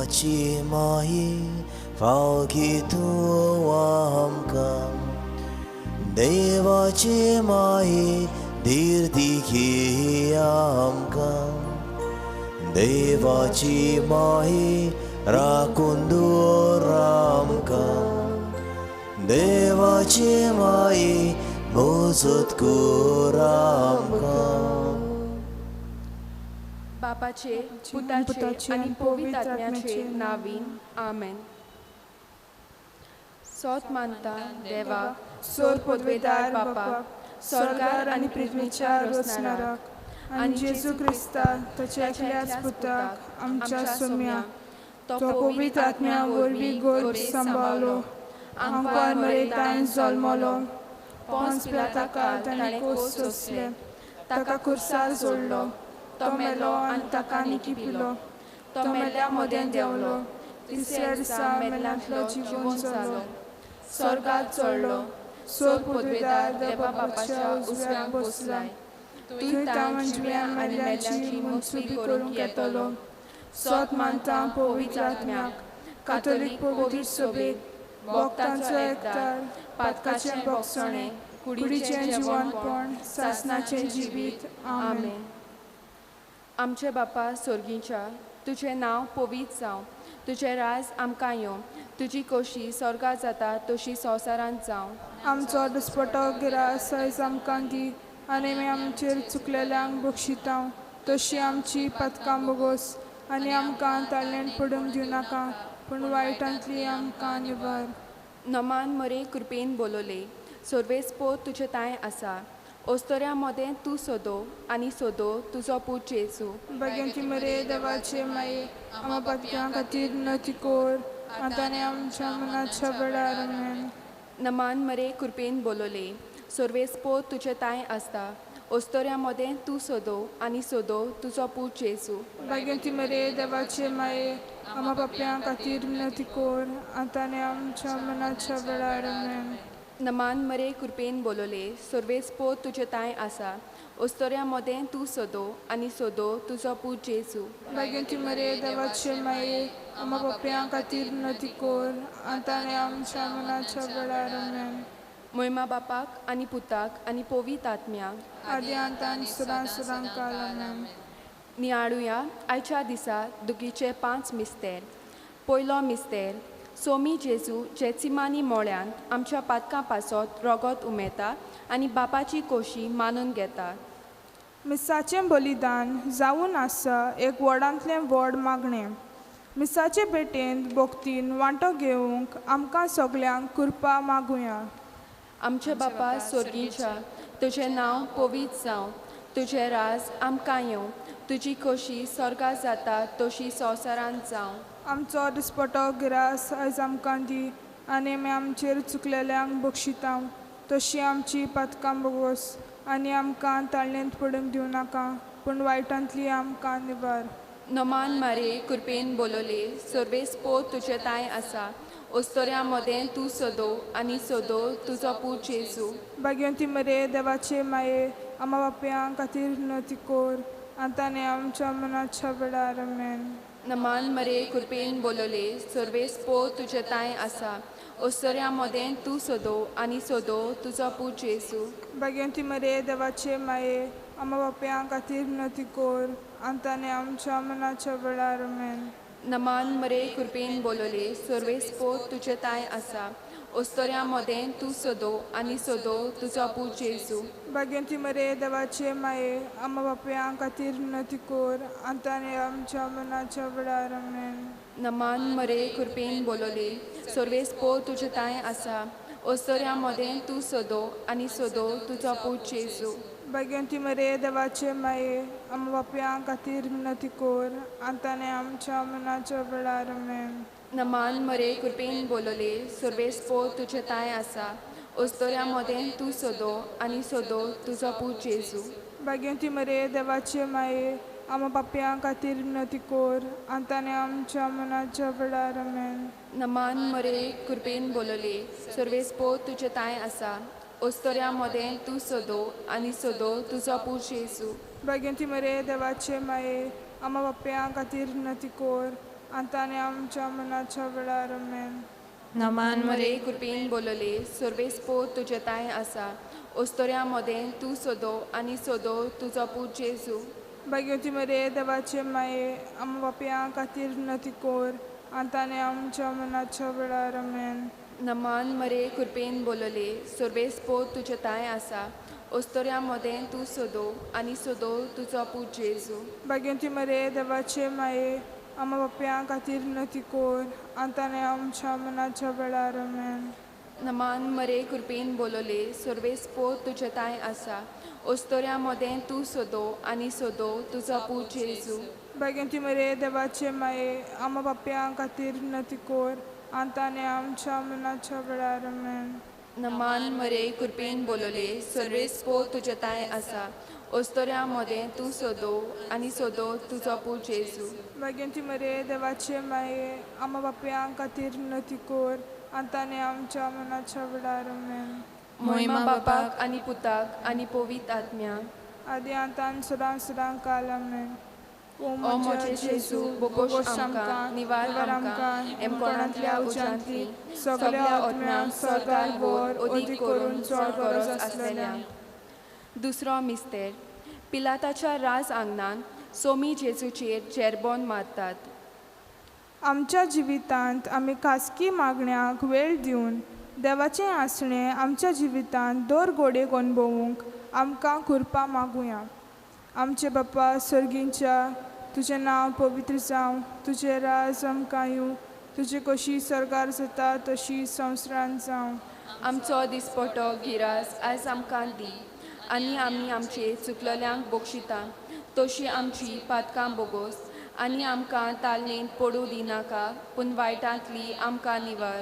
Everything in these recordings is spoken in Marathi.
देवाची माये फावकी तूं आमकां देवाची माये धीर दिखी आमकां देवाची माये राखून दवर आमकां देवाची माये मोजत कर आमकां बापाचे पुताचे आणि पवित्र आत्म्याचे नावीन आमेन. सोत मानता देवा सोर पदवेदार बापाक स्वर्गार आनी पृथ्वीच्या रचणाराक आनी जेजू क्रिस्ता ताच्या एकल्याच पुताक आमच्या सोम्या तो पवित्र आत्म्या वरवीं गर्भ सांबाळलो आमकां मरेतान जल्मलो पोंस पिलाताका ताणें कोस सोंसले ताका खुर्सार जोडलो तो मेलो आनी ताका निकी पिलो तो मेल्या मदें देंवलो तिसऱ्या दिसा मेल्यांतलो जिवून जालो स्वर्गात चडलो सोर पदवेदार देवा बापाच्या उजव्याक बसलाय थंय तांव जिव्यां आनी मेल्ल्यांची मनसुबी करूंक येतलो. सोत मानता पवित्र आत्म्याक कातोलीक पवित्र सभेक भक्तांचो एकठार पातकाचें भोगसणें कुडीचें जिवनपण सासणाचें जिवीत आमेन. आमचे बापा स्वर्गीच्या तुझें नांव पवित्र जावं तुझें राज आमकां येवं तुजी खोशी स्वर्गात जाता तशी संवसारांत जावं. आमचो दिसपटो गिरास आयज आमकां दी आनी आमी आमचेर चुकलेल्यांक बक्षितां तशी आमची पथकां बोगोस आनी आमकां ताळयेंत पडूंक दिवनाका पूण वायटांतली आमकां निवार. नमान मरे कृपेन बोलोले सोर्वेस्पो तुजें ताय आसा ओस्तोऱ्या मदें तूं सोदो आनी सोदो तुजो पूत जेजू. भगवंती मरे देवाचे माये आमच्या पथकां खातीर नती कोर आतां आनी आमच्या मनाच्या वेळार आमेन. नमान मरे कृपेन बोलोले सोर्वेस्पो तुजें ताय आसता ओस्तोऱ्या मदें तूं सोदो आनी सोदो तुजो पूत जेजू. भगवंती मरे देवाचे माये आमच्या पाप्यां खातीर नती कोर आतां आनी आमच्या मनाच्या वेळार आमेन. नमान मरे कृपेन बोलोले सोर्वेस्पो तुजें ताय आसा ओस्तोऱ्या मदें तूं सोदो आनी सोदो तुजो पूत जेजू. भगवंती मरे देवाचे माये आमच्या पाप्यां खातीर नती कोर आतां आनी आमच्या मनाच्या वेळार आमेन. महिमा बापाक आनी पुताक आनी पवित्र आत्म्याक आदी आतां आनी सदां काल आमेन. नियाळुया आयच्या दिसा दुखीचे 5 मिस्तेर. पयलो मिस्तेर सोमी जेजू जेसिमानी मोळ्यांत आमच्या पातकां पासत रोगत उमेता आनी बापाची खोशी मानून घेता. मिसाचें बलिदान जावन आसा एक व्हडांतलें व्हड मागणें. मिसाचे भेटेंत भोक्तीन वांटो घेवंक आमकां सगल्यांक कृपा मागुया. आमचे बापा स्वर्गीच्या तुजें नांव पवित्र जावं तुजें राज आमकां येवं तुजी खोशी स्वर्गात जाता तशी संवसारांत जावं. आमचो दिसपटो गिरास आयज आमकां दी आनी आमी आमचेर चुकलेल्यांक बक्षितां तशी आमची पातकां बोगोस आनी आमकां ताळयेंत पडूंक दिवनाका पूण वायटांतली आमकां निवार. नमान मारे कृपेन बोलोले सोर्वेस्पो तुजें ताय आसा ओस्तोऱ्या मदें तूं सोदो आनी सोदो तुजो पूत जेजू. भगवंती मरे देवाचे माये आमच्या बाप्यां खातीर नती कोर आतां आनी आमच्या मनाच्या वेळार आमेन. नमान मरे कृपेन बोलोले सोर्वेस्पो तुजें ताय आसा ओस्तोऱ्या मदें तूं सोदो आनी सोदो तुजो पूत जेजू. भगवंती मरे देवाचे माये आमच्या बाप्यां खातीर नती कोर आतां आनी आमच्या मनाच्या वेळार आमेन. नमान मरे कृपेन बोलोले सोर्वेस्पो तुजें ताय आसा ओस्तोऱ्या मदें तूं सोदो आनी सोदो तुजो पूत जेजू. भगवंती मरे देवाचे माये आमच्या बाप्यां खातीर नती कोर आतां आनी आमच्या मनाच्या वेळार आमेन. नमान मरे कृपेन बोलोले सोर्वेस्पो तुजें ताय आसा ओस्तोऱ्या मदें तूं सोदो आनी सोदो तुजो पूत जेजू. भगवंती मरे देवाचे माये आमच्या बाप्यां खातीर नती कोर आतां आनी आमच्या मनाच्या वेळार आमेन. नमान मरे कृपेन बोलोले सोर्वेस्पो तुजें ताय आसा ओस्तोऱ्या मदें तूं सोदो आनी सोदो तुजो पूत जेजू. भगवंती मरे देवाचे माये आमच्या पाप्यां खातीर नती कोर आतां आनी आमच्या मनाच्या वेळार आमेन. नमान मरे कृपेन बोलोले सोर्वेस्पो तुजें ताय आसा ओस्तोऱ्या मदें तूं सोदो आनी सोदो तुजो पूत जेजू. भगवंती मरे देवाचे माये आमच्या बाप्यां खातीर नती कोर आतां आनी आमच्या मनाच्या वेळार आमेन. नमान मरे कृपेन बोलले सर्वेस पोत तुजेताय आसा. ओस्तोऱ्या मोदें तूं सोदो आनी सोदो तुजो पूत जेजू. भाग्यवती मरे देवाचे माये आम बापयां खातीर विनंती कोर. आतां आनी आमच्या मनाच्या वेळार आमेन. नमान मरे कृपेन बोलले सर्वेस पोत तुजेताय आसा. ओस्तोऱ्या मोदें तूं सोदो आनी सोदो तुजो पूत जेजू. भाग्यवती मरे देवाचे माये आम बापयां खातीर विनंती कोर. आतां आनी आमच्या मनाच्या वेळार आमेन. नमान मरे कृपेन बोलले सर्वेस पोत तुजेताय आसा. ओस्तोऱ्या मोदें तूं सोदो आनी सोदो तुजो पूत जेजू. भाग्यवती मरे देवाचे माये आम बापयां खातीर विनंती कोर. आतां आनी आमच्या मनाच्या वेळार आमेन. नमान मरे कृपेन बोलले सर्वेस पोत तुजेताय आसा. ओस्तोऱ्या मोदें तूं सोदो आनी सोदो तुजो पूत जेजू. भाग्यवती मरे देवाचे माये आम बापयां खातीर विनंती कोर. आतां आनी आमच्या मनाच्या वेळार आमेन. महिमा बापाक आनी पुताक आनी पवित्र आत्म्याक. आदी आतां सदां सदां काल आमेन. ओ मोचे जेजू बोगोश आमकां निवार आमकां एमकोणांतल्या उज्यांतली सगळ्या आत्म्यांक स्वर्गार व्हर ओदीक करून चड गरज आसलेल्यांक. दुसरो मिस्तेर पिलाताच्या राज आंगणान सोमी जेजूचेर जेरबोन मारतात. आमच्या जिवितांत आमी खासगी मागण्यांक वेळ दिवन देवाचें आसणें आमच्या जिवितांत दर घोडेक अणभवूंक आमकां करपा मागुया. आमचे बापा सर्गींच्या तुजें नांव पवित्र जावं. तुजें राज आमकां येवं. तुजी कशी सरकार जाता तशी संवसारांत जावं. आमचो दिसपटो गिरास आयज आमकां दी आनी आमी आमचे चुकलोल्यांक बक्षिता तशी आमची पातकां बोगोस आनी आमकां तालनेंत पडूं दिनाका पूण वायटांतली आमकां निवार.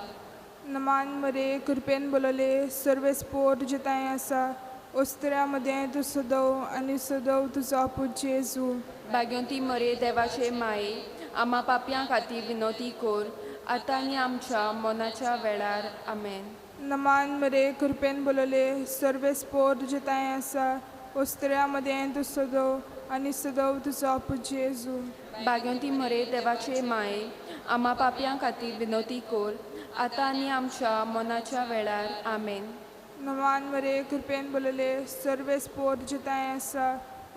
नमान मरे कृपेन बोलले सर्वेस पोट जिताय आसा. ओस्तऱ्या मदें तूं सदव आनी सदव तुजो पूत जेजू. भाग्यवंती मरे देवाचे माये आमा पापयां खातीर विनोती कोर. आतां आनी आमच्या मनाच्या वेळार आमेन. नमान मरे कृपेन बोलले सर्वेस पोट जिताय आसा. ओस्तऱ्या मदें तूं सदव आनी सदव तुजो पूत जेजू. भाग्यवंती मरे देवाचे माये आमा पापयां खातीर विनोती कोर. आतां आनी आमच्या मनाच्या वेळार आमेन. नमान मरे कृपेन बोलले सर्वेस पोट जिताय आसा.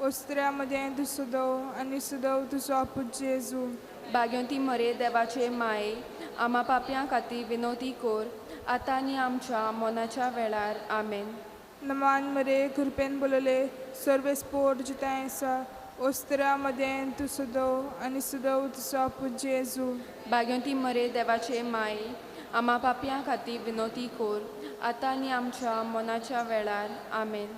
ओस्तऱ्या मदें तूं सदव आनी सदव तुजो पूत जेजू. भाग्यवंती मरे देवाचे माये आमा पापयां खातीर विनोती कोर. आतां आनी आमच्या मनाच्या वेळार आमेन. नमान मरे कृपेन बोलले सर्वेस पोट जिताय आसा. ओस्तऱ्या मदें तूं सदव आनी सदव तुजो पूत जेजू. भाग्यवंती मरे देवाचे माये आमा पापयां खातीर विनोती कोर. आतां आनी आमच्या मनाच्या वेळार आमेन.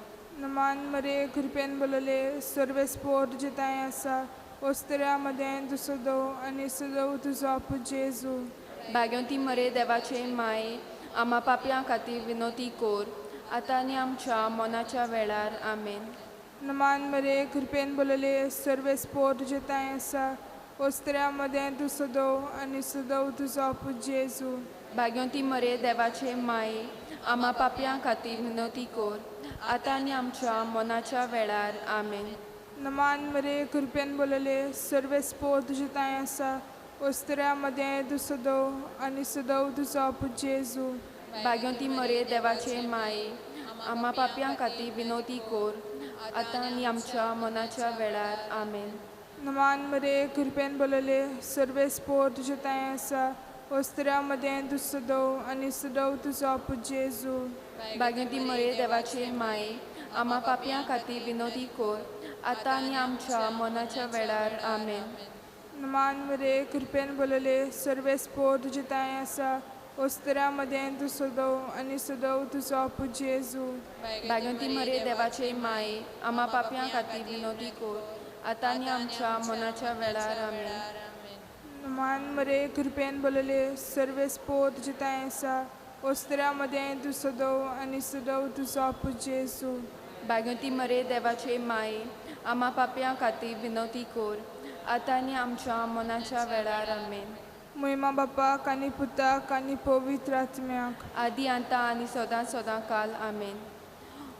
नमान मरे कृपेन बोलले सर्वेस पोट जिताय आसा. ओस्तऱ्या मदें तूं सदव आनी सदव तुजो पूत जेजू. भाग्यवंती मरे देवाचे माये आमा पापयां खातीर विनोती कोर. आतां आनी आमच्या मनाच्या वेळार आमेन. नमान मरे कृपेन बोलले सर्वेस पोट जिताय आसा. ओस्तऱ्या मदें तूं सदव आनी सदव तुजो पूत जेजू. भाग्यवंती मरे देवाचे माये आमा पापयां खातीर विनोती कोर. आतां आनी आमच्या मनाच्या वेळार आमेन. नमान मरे कृपेन बोलले सर्वेस पोट जिताय आसा. ओस्तऱ्या मदें तूं सदव आनी सदव तुजो पूत जेजू. भाग्यवंती मरे देवाचे माये आमा पापयां खातीर विनोती कोर. आतां आनी आमच्या मनाच्या वेळार आमेन. नमान मरे कृपेन बोलले सर्वेस पोट जिताय आसा. ओस्तऱ्या मदें तूं सदव आनी सदव तुजो पूत जेजू. भाग्यवंती मरे देवाचे माये आमा पापयां खातीर विनोती कोर. आतां आनी आमच्या मनाच्या वेळार आमेन. नमान मरे कृपेन बोलले सर्वेस पोट जिताय आसा. ओस्तऱ्या मदें तूं सदव आनी सदव तुजो पूत जेजू. भाग्यवंती मरे देवाचे माये आमा पापयां खातीर विनोती कोर. आतां आनी आमच्या मनाच्या वेळार आमेन. नमान मरे कृपेन बोलले सर्वेस पोट जिताय आसा. ओस्तऱ्या मदें तूं सदव आनी सदव तुजो पूत जेजू. भाग्यवंती मरे देवाचे माये आमा पापयां खातीर विनोती कोर. आतां आनी आमच्या मनाच्या वेळार आमेन. महिमा बापाक आनी पुताक आनी पवित्र आत्म्याक. आदी आतां आनी सदां सदां काल आमेन.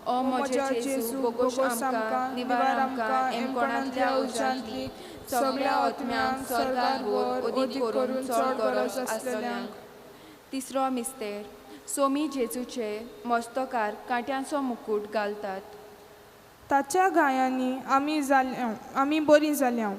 ओ मोजे जेजू बोगोश आमकां निवार आमकां एमकोणांतल्या उज्यांतली सगळ्या आत्म्यांक स्वर्गार वर उदीक करून चड गरज आसलेल्यांक. तिसरो मिस्तेर, सोमी जेजूचे मस्तकार कांट्यांचो मुकुट घालतात. ताच्या गायांनी आमी बरीं जाल्या.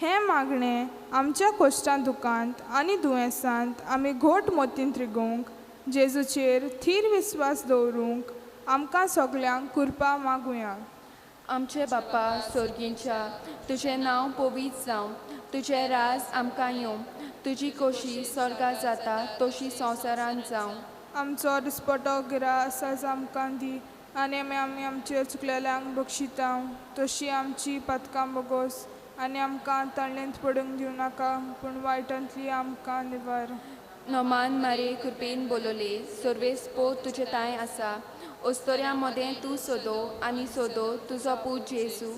हें मागणें आमच्या कोश्टां दुखांत आनी दुयेंसांत आमी घोट मोतीन त्रिगूंक जेजूचेर थीर विस्वास दवरूंक आमकां सगल्यांक कृपा मागुया. आमचे बापा स्वर्गींच्या, तुजें नांव पवित्र जावं, तुजें राज आमकां येवं, तुजी खोशी स्वर्गांत जाता तशी संवसारांत जावं. आमचो दिसपटो गिरास आज आमकां दी आनी आमी आमचेर चुकलेल्यांक बक्षिता तशी आमची पथकां बोगोस आनी आमकां ताळणेंत पडूंक दिवं नाका पूण वायटांतली आमकां निवार. नोमान मारे कृपेन बोलोले, सर्वेस पोत तुजे ताय आसा, ओस्तोऱ्या मदें तूं सोदो आनी सोदो तुजो पूत जेजू.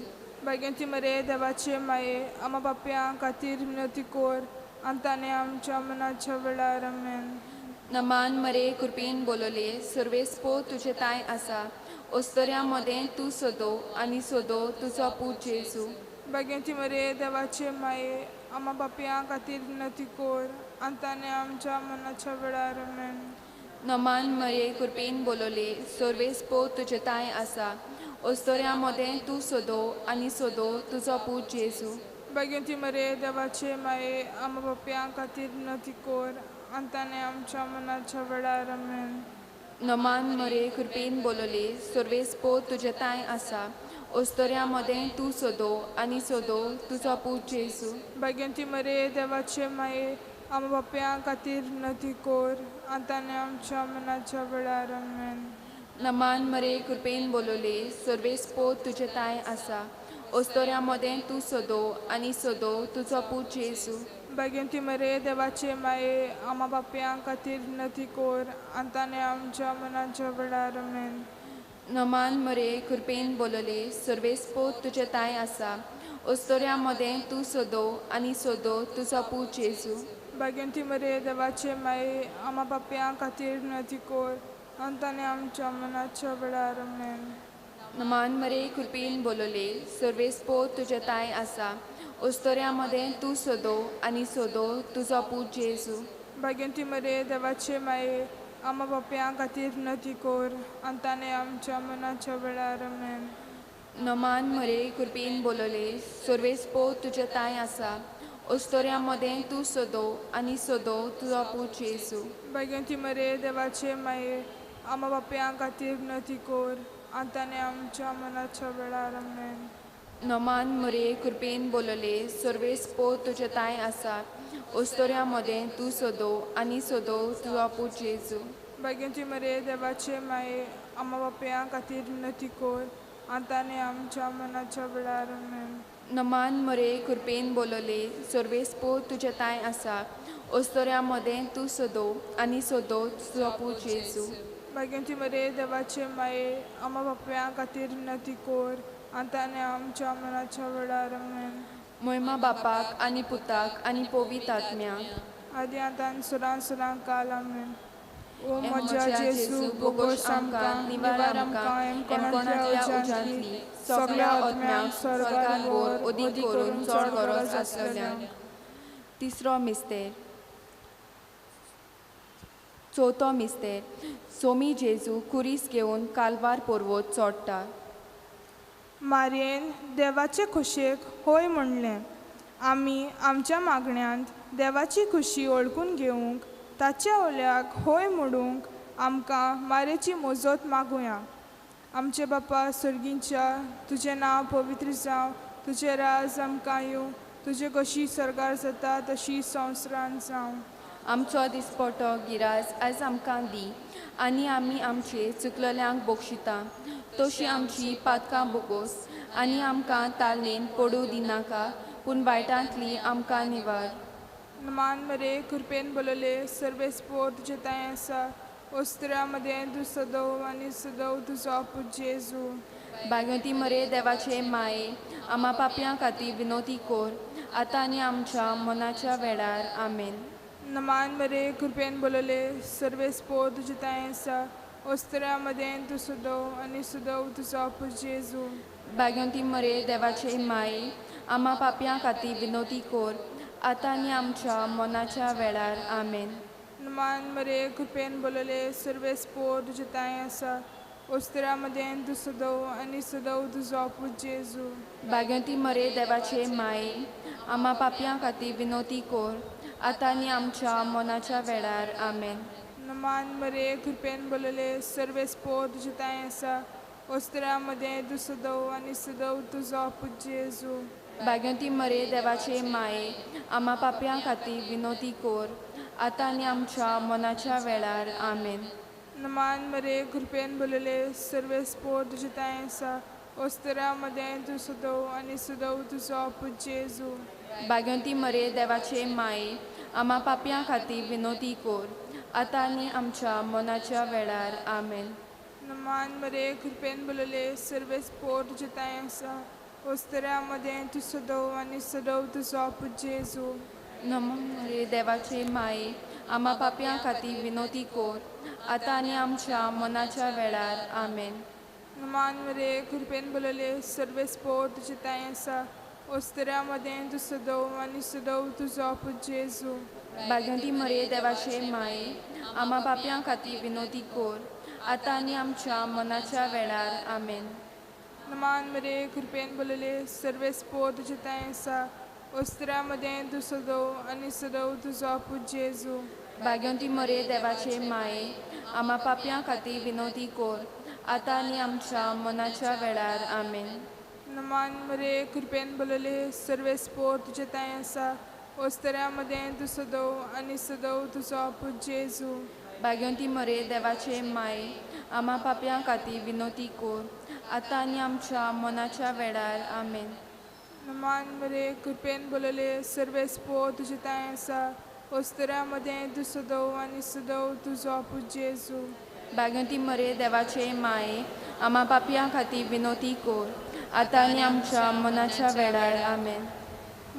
बेगेंती मरे देवाचे माये आमा बापयां खातीर विनंती कोर आनी ताणें आमच्या मनाच्या वेळार आमेन. नमान मरे कृपेन बोलोले, सर्वेस पोत तुजे ताय आसा, ओस्तोऱ्या मदें तूं सोदो आनी सोदो तुजो पूत जेजू. बेगेंती मरे देवाचे माये आमा बापयां खातीर विनंती कोर आनी ताणें आमच्या मनाच्या वेळार आमेन. नमान मरे कृपेन बोलोले, सर्वेस पोत तुजे ताय आसा, ओस्तोऱ्या मदें तूं सोदो आनी सोदो तुजो पूत जेजू. बेगेंती मरे देवाचे माये आमा बापयां खातीर विनंती कोर आनी ताणें आमच्या मनाच्या वेळार आमेन. नमान मरे कृपेन बोलोले, सर्वेस पोत तुजे ताय आसा, ओस्तोऱ्या मदें तूं सोदो आनी सोदो तुजो पूत जेजू. बेगेंती मरे देवाचे माये आमा बापयां खातीर विनंती कोर आनी ताणें आमच्या मनाच्या वेळार आमेन. नमान मरे कृपेन बोलोले, सर्वेस पोत तुजे ताय आसा, ओस्तोऱ्या मदें तूं सोदो आनी सोदो तुजो पूत जेजू. बेगेंती मरे देवाचे माये आमा बापयां खातीर विनंती कोर आनी ताणें आमच्या मनाच्या वेळार आमेन. नमान मरे कृपेन बोलोले, सर्वेस पोत तुजे ताय आसा, ओस्तोऱ्या मदें तूं सोदो आनी सोदो तुजो पूत जेजू. बेगेंती मरे देवाचे माये आमा बापयां खातीर विनंती कोर आनी ताणें आमच्या मनाच्या वेळार आमेन. नमान मरे कृपेन बोलोले, सर्वेस पोत तुजे ताय आसा, ओस्तोऱ्या मदें तूं सोदो आनी सोदो तुजो पूत जेजू. बेगेंती मरे देवाचे माये आमा बापयां खातीर विनंती कोर आनी ताणें आमच्या मनाच्या वेळार आमेन. नमान मरे कृपेन बोलोले, सर्वेस पोत तुजे ताय आसा, ओस्तोऱ्या मदें तूं सोदो आनी सोदो तुजो पूत जेजू. बेगेंती मरे देवाचे माये आमा बापयां खातीर विनंती कोर आनी ताणें आमच्या मनाच्या वेळार आमेन. नमान मरे कृपेन बोलोले, सर्वेस पोत तुजे ताय आसा, ओस्तोऱ्या मदें तूं सोदो आनी सोदो तुजो पूत जेजू. बेगेंती मरे देवाचे माये आमा बापयां खातीर विनंती कोर आनी ताणें आमच्या मनाच्या वेळार आमेन. नमान मरे कृपेन बोलोले, सर्वेस पोत तुजे ताय आसा, ओस्तोऱ्या मदें तूं सोदो आनी सोदो तुजो पूत जेजू. बेगेंती मरे देवाचे माये आमा बापयां खातीर विनंती कोर आनी ताणें आमच्या मनाच्या वेळार आमेन. महिमा बापाक आनी पुताक आनी पवित्र आत्म्याक, आदी आतां सुरां सुरां काल आमेन. ओ ए म्हज्या जेजू बोगोस आमकां निवार आमकां एम कोणांतल्या उज्यांतली सगळ्या आत्म्यांक स्वर्गार वर उदीक करून चड गरज आसलेल्यांक. तिसरो मिस्तेर, चवथो मिस्तेर, सोमी जेजू कुरीस घेवन कालवार पर्वत चडटा. मारयेन देवाचे खोशेक होय म्हणलें. आमी आमच्या मागण्यांत देवाची खुशी ओळखून घेवंक ताच्या ओल्याक होय म्हणूंक आमकां मारेची मोजत मागुया. आमचे बापा स्वर्गींच्या, तुजें नांव पवित्र जावं, तुजें राज आमकां येवं, तुजे कशी स्वर्गार जाता तशी संवसारांत जावं. आमचो दिसपटो गिरास आयज आमकां दी आनी आमी आमचे चुकलेल्यांक बक्षिता तशी आमची पातकां बोगोस आनी आमकां ताळणेन पडूं दिनाका पूण वायटांतली आमकां निवार. नमान मरे कृपेन बोलोले, सर्वेस पोत तुजे ताय आसा, ओस्त्र्या मदें तूं सदव आनी सदव तुजो पूत जेजू. बागवती मरे देवाचे माये आमा पापयां खातीर विनोती कोर आतां आनी आमच्या मनाच्या वेळार आमेन. नमान मरे कृपेन बोलोले, सर्वेस पोत तुजे ताय आसा, ओस्त्र्या मदें तूं सदव आनी सदव तुजो पूत जेजू. भाग्यवंती मरे देवाचे माये आम्हा पापयां खातीर विनोदी कोर आतां आनी आमच्या मनाच्या वेळार आमेन. मान मरे कृपेन बोलले सर्वे स्पोर तुझे ताय आसा ओस्त्रा तू सदव आनी सदव तुझो पूज जेजू. भाग्यवंती मरे देवाचे माये आम्हा पापयां खातीर विनोदी कोर आतां आनी आमच्या मनाच्या वेळार आमेन. मान मरे कृपेन बोलले सर्वे स्पोर तुझे ताय आसा ओस्त्रा तू सदव आनी सदव तुझो पूज जेजू. भाग्यवंती मरे देवाचे माये आम्हा पापयां खातीर विनोदी कोर आतां आनी आमच्या मनाच्या वेळार आमेन. मान मरे कृपेन बोलले सर्वे स्पोर तुझे ताय आसा ओस्त्रा तू सदव आनी सदव तुझो पूज जेजू. भाग्यवंती मरे देवाचे माये आम्हा पापयां खातीर विनोदी कोर आतां आनी आमच्या मनाच्या वेळार आमेन. मान मरे कृपेन बोलले सर्वे स्पोर तुझे ताय आसा ओस्त्रा तू सदव आनी सदव तुझो पूज जेजू. नमन मरे देवाचे माये आम्हा पापयां खातीर विनोदी कोर आतां आनी आमच्या मनाच्या वेळार आमेन. मान मरे कृपेन बोलले सर्वे स्पोर तुझे ताय आसा ओस्त्रा तू सदव आनी सदव तुझो पूज जेजू. भाग्यवंती मरे देवाचे माये आम्हा पापयां खातीर विनोदी कोर आतां आनी आमच्या मनाच्या वेळार आमेन. मान मरे कृपेन बोलले सर्वे स्पोर तुझे ताय आसा ओस्त्रा तू सदव आनी सदव तुझो पूज जेजू. भाग्यवंती मरे देवाचे माये आम्हा पापयां खातीर विनोदी कोर आतां आनी आमच्या मनाच्या वेळार आमेन. मान मरे कृपेन बोलले सर्वे स्पोर तुझे ताय आसा ओस्त्रा तू सदव आनी सदव तुझो पूज जेजू. भाग्यवंती मरे देवाचे माये आम्हा पापयां खातीर विनोदी कोर आतां आनी आमच्या मनाच्या वेळार आमेन. मान मरे कृपेन बोलले सर्वे स्पोर तुझे ताय आसा ओस्त्रा तू सदव आनी सदव तुझो पूज जेजू. भाग्यवंती मरे देवाचे माये आम्हा पापयां खातीर विनोदी कोर आतां आनी आमच्या मनाच्या वेळार आमेन.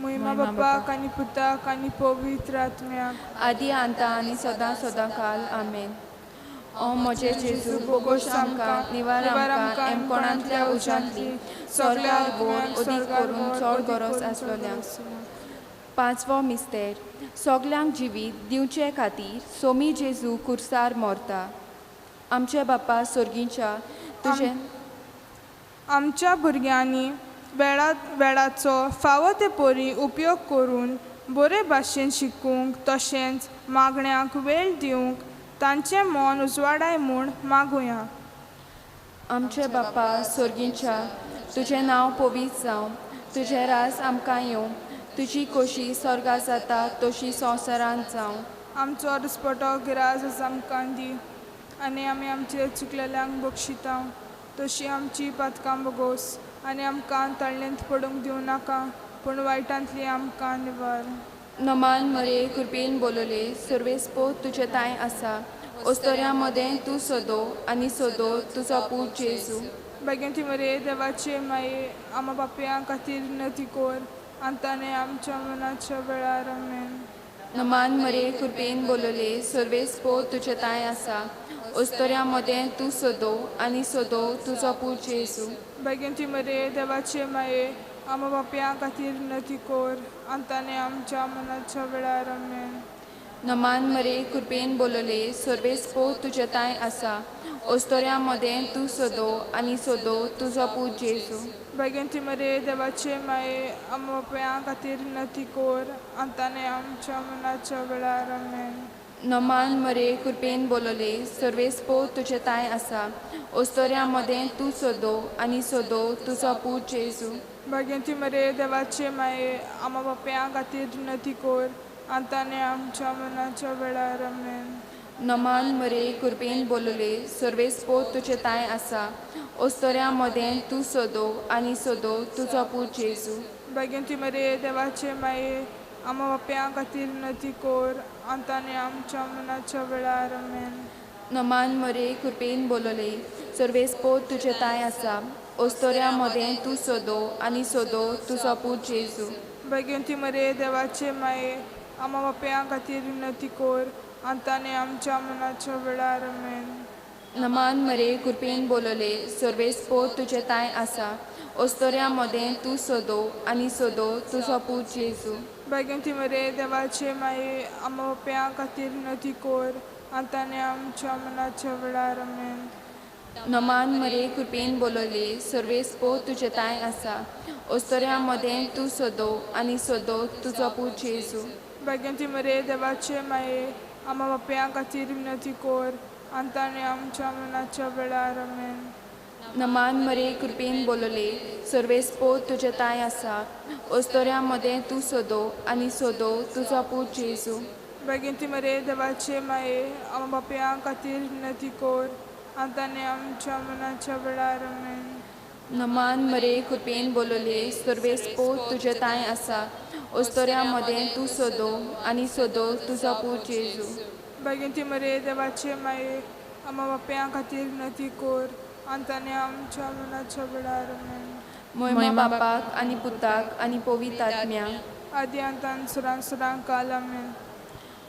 महिमा बापाक आनी पुताक आनी पवित्र आत्म्याक आदी आतां आनी सदां सदां काल आमेन. ओ म्हजे जेजू बोगोश आमकां निवार आमकां एमकोणांतल्या उज्यांतली सगळ्या वोर ओदीक करून चड गरज आसलेल्यांक. पांचवो मिस्तेर सगल्यांक जिवीत दिवचे खातीर सोमी जेजू कुर्सार मोरता. आमचे बापा सोर्गींच्या तुजें आमच्या भुरग्यांनी वेळाचो फावो ते परी उपयोग करून बरे भाशेन शिकूंक तशेंच मागण्यांक वेळ दिवंक तांचें मन उजवाडाय म्हूण मागुया. आमचे बापा सोर्गींच्या तुजें नांव पवित्र जावं, तुजें राज आमकां येवं, तुजी खोशी स्वर्गा जाता तशी संवसारांत जावं. आमचो दिसपटो गिराज आज आमकां दी आनी आमी आमचे चुकलेल्यांक बक्षिता तशी आमची पातकां बगोस आनी आमकां तळ्ळेंत पडूंक दिवं नाका पूण वायटांतली आमकां निवार. नमान मरे कृपेन बोलले सर्वे स्पोत तुजे ताय आसा ओस्तोऱ्या मदें तूं सोदो आनी सोदो तुजो पूत जेजू. भाग्यवंती मरे देवाचे माये आम्हा पापयां खातीर विनंती कोर आतां आमच्या मनाच्या वेळार आमेन. नमान मरे कृपेन बोलले सर्वे स्पोत तुजे ताय आसा ओस्तोऱ्या मदें तूं सोदो आनी सोदो तुजो पूत जेजू. भाग्यवंती मरे देवाचे माये आम्हा पापयां खातीर विनंती कोर आतां आमच्या मनाच्या वेळार आमेन. नमान मरे कृपेन बोलले सर्वे स्पोत तुजे ताय आसा ओस्तोऱ्या मदें तूं सोदो आनी सोदो तुजो पूत जेजू. भाग्यवंती मरे देवाचे माये आम्हा पापयां खातीर विनंती कोर आतां आमच्या मनाच्या वेळार आमेन. नमान मरे कृपेन बोलले सर्वे स्पोत तुजे ताय आसा ओस्तोऱ्या मदें तूं सोदो आनी सोदो तुजो पूत जेजू. भाग्यवंती मरे देवाचे माये आम्हा पापयां खातीर विनंती कोर आतां आमच्या मनाच्या वेळार आमेन. नमान मरे कृपेन बोलले सर्वे स्पोत तुजे ताय आसा ओस्तोऱ्या मदें तूं सोदो आनी सोदो तुजो पूत जेजू. भाग्यवंती मरे देवाचे माये आम्हा पापयां खातीर विनंती कोर आतां आमच्या मनाच्या वेळार आमेन. नमान मरे कृपेन बोलले सर्वे स्पोत तुजे ताय आसा ओस्तोऱ्या मदें तूं सोदो आनी सोदो तुजो पूत जेजू. भाग्यवंती मरे देवाचे माये आम्हा पापयां खातीर विनंती कोर आतां आमच्या मनाच्या वेळार आमेन. नमान मरे कृपेन बोलले सर्वेस पोर तुझे ताय आसा ओस्तोऱ्यामध्ये तू सोदो आनी सोदो तुझो पूत जेजू बेगीन ती मरे देवाचे माये आमोप्या खातीर नती कोर आतांनी आमच्या मनाच्या वेळार आमेन. नमान मरे कृपेन बोलले सर्वेस पोर तुझे ताय आसा ओस्तोऱ्यामध्ये तू सोदो आनी सोदो तुझो पूत जेजू बेगीन ती मरे देवाचे माये आमा बाप्या खातीर विनती कोर आतांनी आमच्या मनाच्या वेळार आमेन. नमान मरे कृपेन बोलले सर्वेस पोर तुझे ताय आसा ओस्तोऱ्यामध्ये तू सोदो आनी सोदो तुझो पूत जेजू बेगीन ती मरे देवाचे माये आमा बाप्या खातीर विनती कोर आतांनी आमच्या मनाच्या वेळार आमेन. नमान मरे कृपेन बोलले सर्वेस पोर तुझे ताय आसा ओस्तोऱ्यामध्ये तू सोदो आनी सोदो तुझो पूत जेजू बेगीन ती मरे देवाचे माये आमा बाप्या खातीर विनती कोर आतांनी आमच्या मनाच्या वेळार आमेन. महिमा बापाक आनी पुताक आनी पवित्र आत्म्याक आदी आतां सुरां सुरां काल आमेन.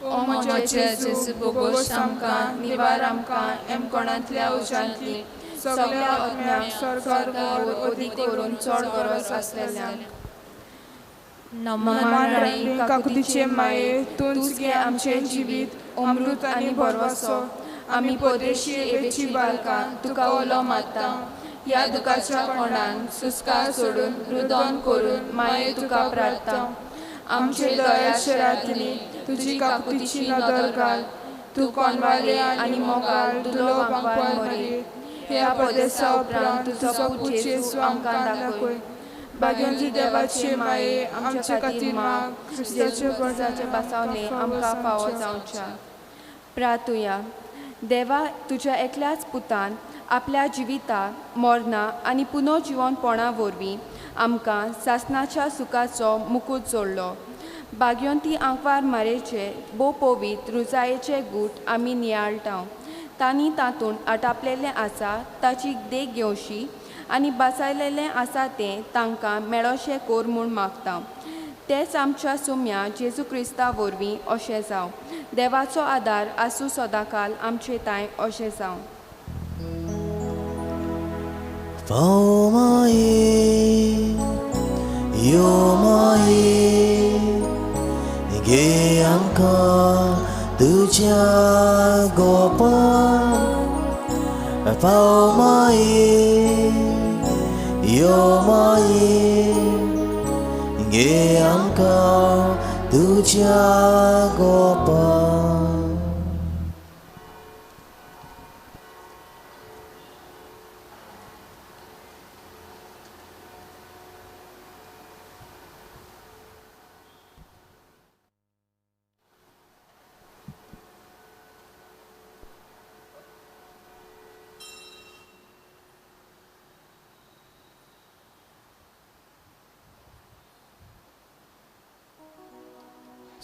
ओ म्हजे जेजू बोगोस आमकां निवार आमकां एम कोणांतल्या उजांतली सगळ्या आत्म्याक स्वर्गार वर ओदी करून चड गरज आसलेल्यान नमान राणी काकुतीचे माये तूंच गे आमचे जिवीत अमृत आनी बरवसो आमी पोदेशी एवेची बालकां तुका ओलो मारता ह्या दुखाच्या कोणान सुस्कार सोडून रुदन करून माये तुका प्रार्थना आमचे दयाचे रातली तुजी काकुतीची नदर घाल तू कोणवाले आनी मोगाल तुलो वांपार मरी ह्या पदेसा उपरांत तुजो पूत जेजू आमकां दाखय भाग्यवंती देवाचे माये आमचे खातीर माग क्रिस्ताचे गरजाचे पासावणे आमकां फावो जावच्या प्रार्थुया देवा तुज्या एकल्याच पुतान आपल्या जिविताक मरणा आनी पुनर्जिवनपणा वरवीं आमकां सासणाच्या सुखाचो मुकूट जोडलो भाग्यवंती आंकवार मारेचे बो पवित्र रुजायेचे गूट आमी नियाळटाव तांणी तातूंत आटापलेलें आसा ताची देख घेवशी आनी बसयलेलें आसा तें तांकां मेळोशें कोर म्हूण मागता तेच आमच्या सुम्या जेजू क्रिस्ता वरवीं अशें जावं देवाचो आदार आसूं सदांकाल आमचे ताय अशें जावं. फावो माये यो माये गे आमकां तुज्या गोपान फावो माये यो माये गे आमकां तुज्या गोपान.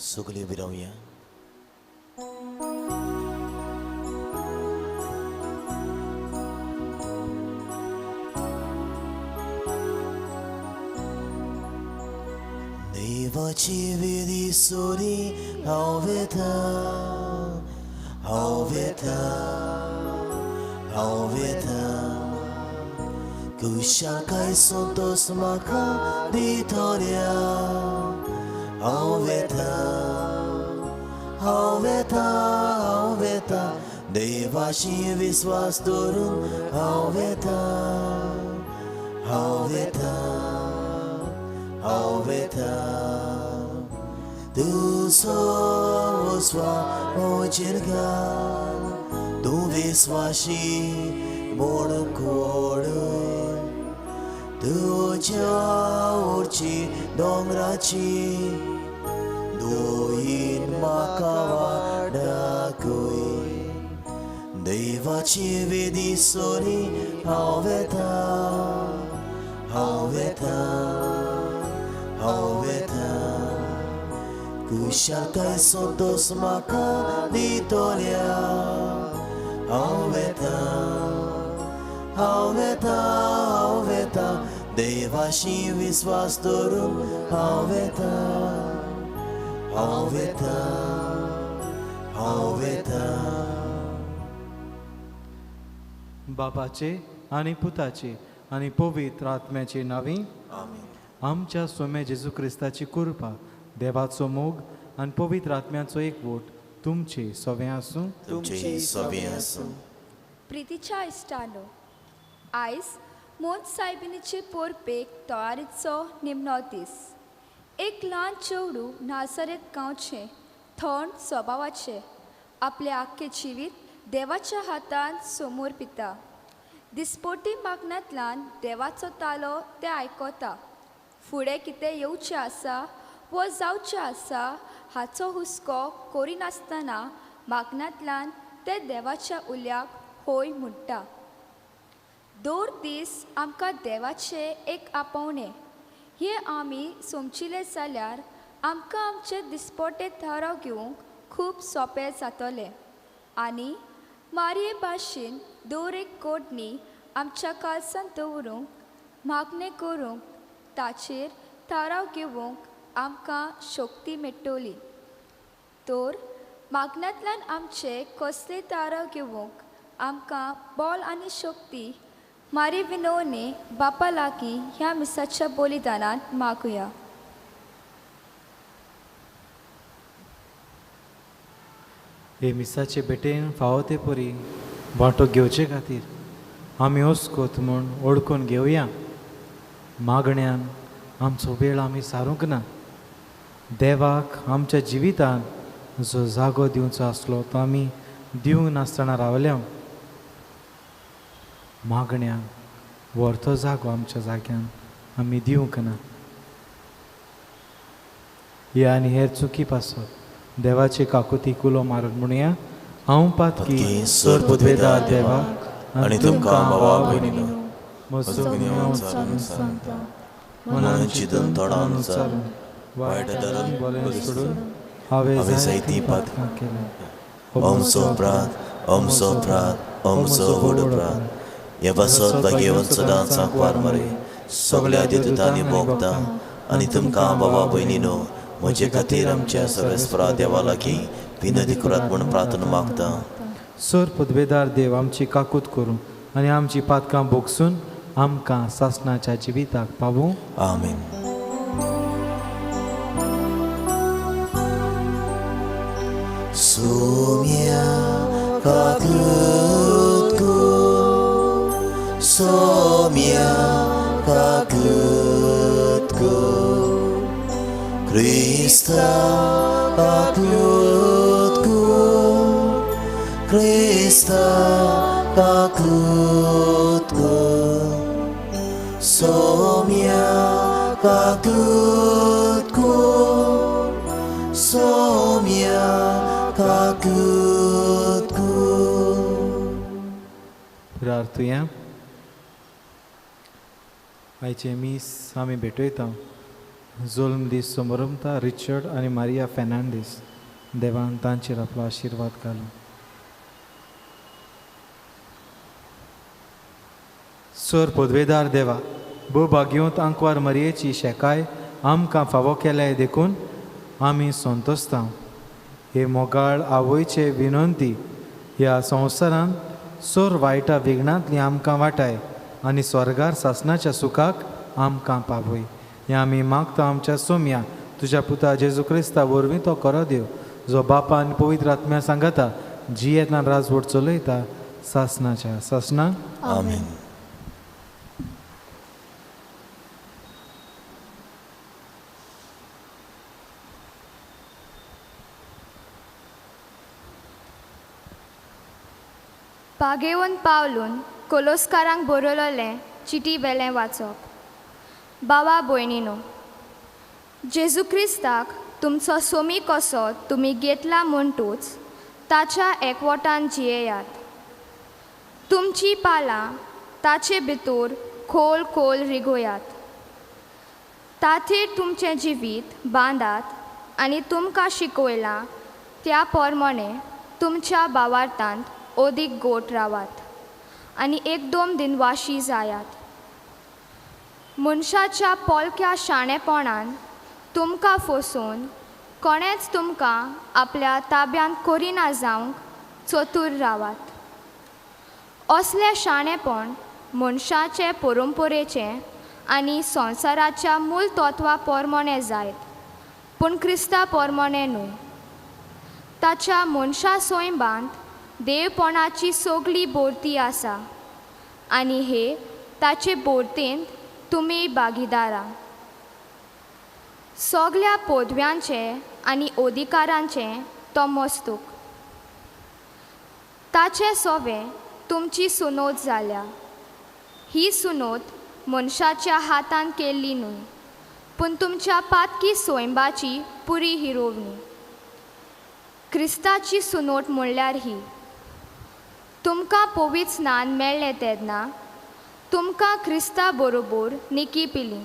सगळीं विरावया. देवाची वेदी सोरी हांव वेता हांव वेता हांव वेता कुशाकाय संतोष म्हाका दितोल्या हांव वेता हांव वेता हांव वेता देवाशी विश्वास दवरून हांव वेता हांव वेता हांव वेता तुजो वस्वा म्हजेर घाल तूं विस्वाशी म्हूण कोडूय तुज्या ओरची दोंगराची दोयीन म्हाका वाडाकय देवाची वेदी सोरी हांव वेता हांव वेता हांव वेता कुशाकाय संतोष म्हाका दितोल्या हांव वेता हांव वेता हांव वेता देवाशी विश्वास दवरून हांव वेता हांव वेता हांव वेता बापाचे आनी पुताचे आनी पवित्र आत्म्याचे नावी आमच्या सोम्या जेजू क्रिस्ताची कृपा, देवाचो मोग आनी पवित्र आत्म्याचो एकवट तुमचे सगळे आसूं. तुमचे सगळे आसूं. प्रितीच्या इश्टानो, आयज मोंत सायबिणीचे पोरपेक तयारीचो निमणो दीस. एक ल्हान चेडूं नासरेत गांवचें थंड स्वभावाचें आपले आख्खे जिवीत देवाच्या हातान समोर पिता. दिसपोटी मागण्यांतल्यान देवाचो तालो ते आयकता. फुडें कितें येवचें आसा व जावचें आसा हाचो हुस्को करिनासतना मागण्यांतल्यान ते देवाच्या उल्याक होय म्हणटा. दर दीस आमकां देवाचे एक आपोवणें हे आमी समजिले जाल्यार आमकां आमचे दिसपोटे थाराव घेवंक खूब सोंपें जातलें. आनी मारये भाशेन दर एक कोडणी आमच्या काळजांत दवरूंक मागणें करूंक ताचेर थाराव घेवंक आमकां शक्ती मेळटली. तर मागण्यांतल्यान आमचे कसले थाराव घेवंक आमकां बळ आनी शक्ती मारी विनोवणे बापा लागीं ह्या मिसाच्या बलिदानांत मागुया. हे मिसाचे बेटेन फावो ते परी वांटो घेवचे खातीर आमी ओस्कोत म्हूण ओळखून घेवया. मागण्यांन आमचो वेळ आमी सारूंक ना. देवाक आमच्या जिवितान जो जागो दिवचो आसलो तो आमी दिवंक नासतना रावल्या. मागण्यांक व्हरतो जागो आमच्या जाग्यान आमी दिवंक ना. हे आनी हेर चुकी पासत देवाची काकुती कुलो मारून म्हणुया. हांव पातकी सर पदवेदार देवाक आनी तुमकां भावा भयणीनो, म्हजो सांगता मनान चिंतून तोंडान चालून वायट दारान बरें सोडून हांवें हांवें जायतीं पातकां केल्या. ओमचो प्रात, ओमचो प्रात, ओमचो व्हड प्रात. हे बसत घेवन सदांच सांकवार मरे सगळ्या देवतांनी भोगता. आनी तुमकां भावा भयणीनो, म्हजे खातीर आमच्या सर्वेस्परा देवा लागीं विनंती करात म्हूण प्रार्थना मागता. सर पदवेदार देव आमची काकूत करूं आनी आमची पातकां भोगसून आमकां सासणाच्या जिविताक पावूं. आमीन. सोम्या काकूत को, सोम्या काकूत को, Krista काकूत को, Krista काकूत को, सोम्या काकूत को, सोम्या काकूत को. प्रार्थुया. आयचे मीस आमी भेटयता जल्म दीस समारंभता रिचर्ड आनी मारिया फेर्नांडीस. देवान तांचेर आपलो आशिर्वाद घालो. सर पदवेदार देवा, भोवभाग्योत आंकवार मरयेची शेकाय आमकां फावो केल्याय देखून आमी संतोसता. हे मोगाळ आवयचे विनंती ह्या संवसारांत सोर वायटा विघ्नांतली आमकां वाटाय आनी स्वर्गार सासणाच्या सुखाक आमकां पावय. हें आमी मागता आमच्या सोम्या तुज्या पुता जेजू क्रिस्ता वरवीं तो करो देव, जो बापा आनी पवित्र आत्म्या सांगता जी येतना राजवट चलयता सासणाच्या सासणाक. आमीन. पागेवन पावलून कोलोस्कारांक बरयलेलें चिटी वेलें वाचप. बावा भयणीनो, जेजू क्रिस्ताक तुमचो सोमी कसो तुमी घेतला म्हणटूच ताच्या एकवटान जियेयात. तुमची पालां ताचे भितर खोल खोल रिगोयात. ताचेर तुमचें जिवीत बांदात आनी तुमकां शिकयलां त्या प्रमाणे तुमच्या भावार्थांत ओदीक गोट रावात आनी एक दोन दिनवाशी जायात. मनशाच्या पोलक्या शाणेपणान तुमकां फसोवन कोणेच तुमकां आपल्या ताब्यांत करिना जावंक चतूर रावात. असले शाणेपण मनशाचे परंपरेचे आनी संवसाराच्या मूल तत्वा पोरमोणे जायत, पूण क्रिस्ता पोरमोणे न्हय. ताच्या मनशा सोयंबांत देवपणाची सगळी बोरती आसा आनी हे ताचे बोरतेंत तुमी भागीदारा. सगळ्या पदव्यांचे आनी अधिकारांचे तो मस्तूक. ताचे सोवे तुमची सुनोत जाल्या. ही सुनोत मनशाच्या हातान केल्ली न्हय, पूण तुमच्या पातकी सोयंबाची पुरी हिरोवणी. क्रिस्ताची सुनोट म्हणल्यार ही. तुमकां पवित्र स्नान मेळ्ळें तेन्ना तुमकां क्रिस्ता बरोबर निकी पिली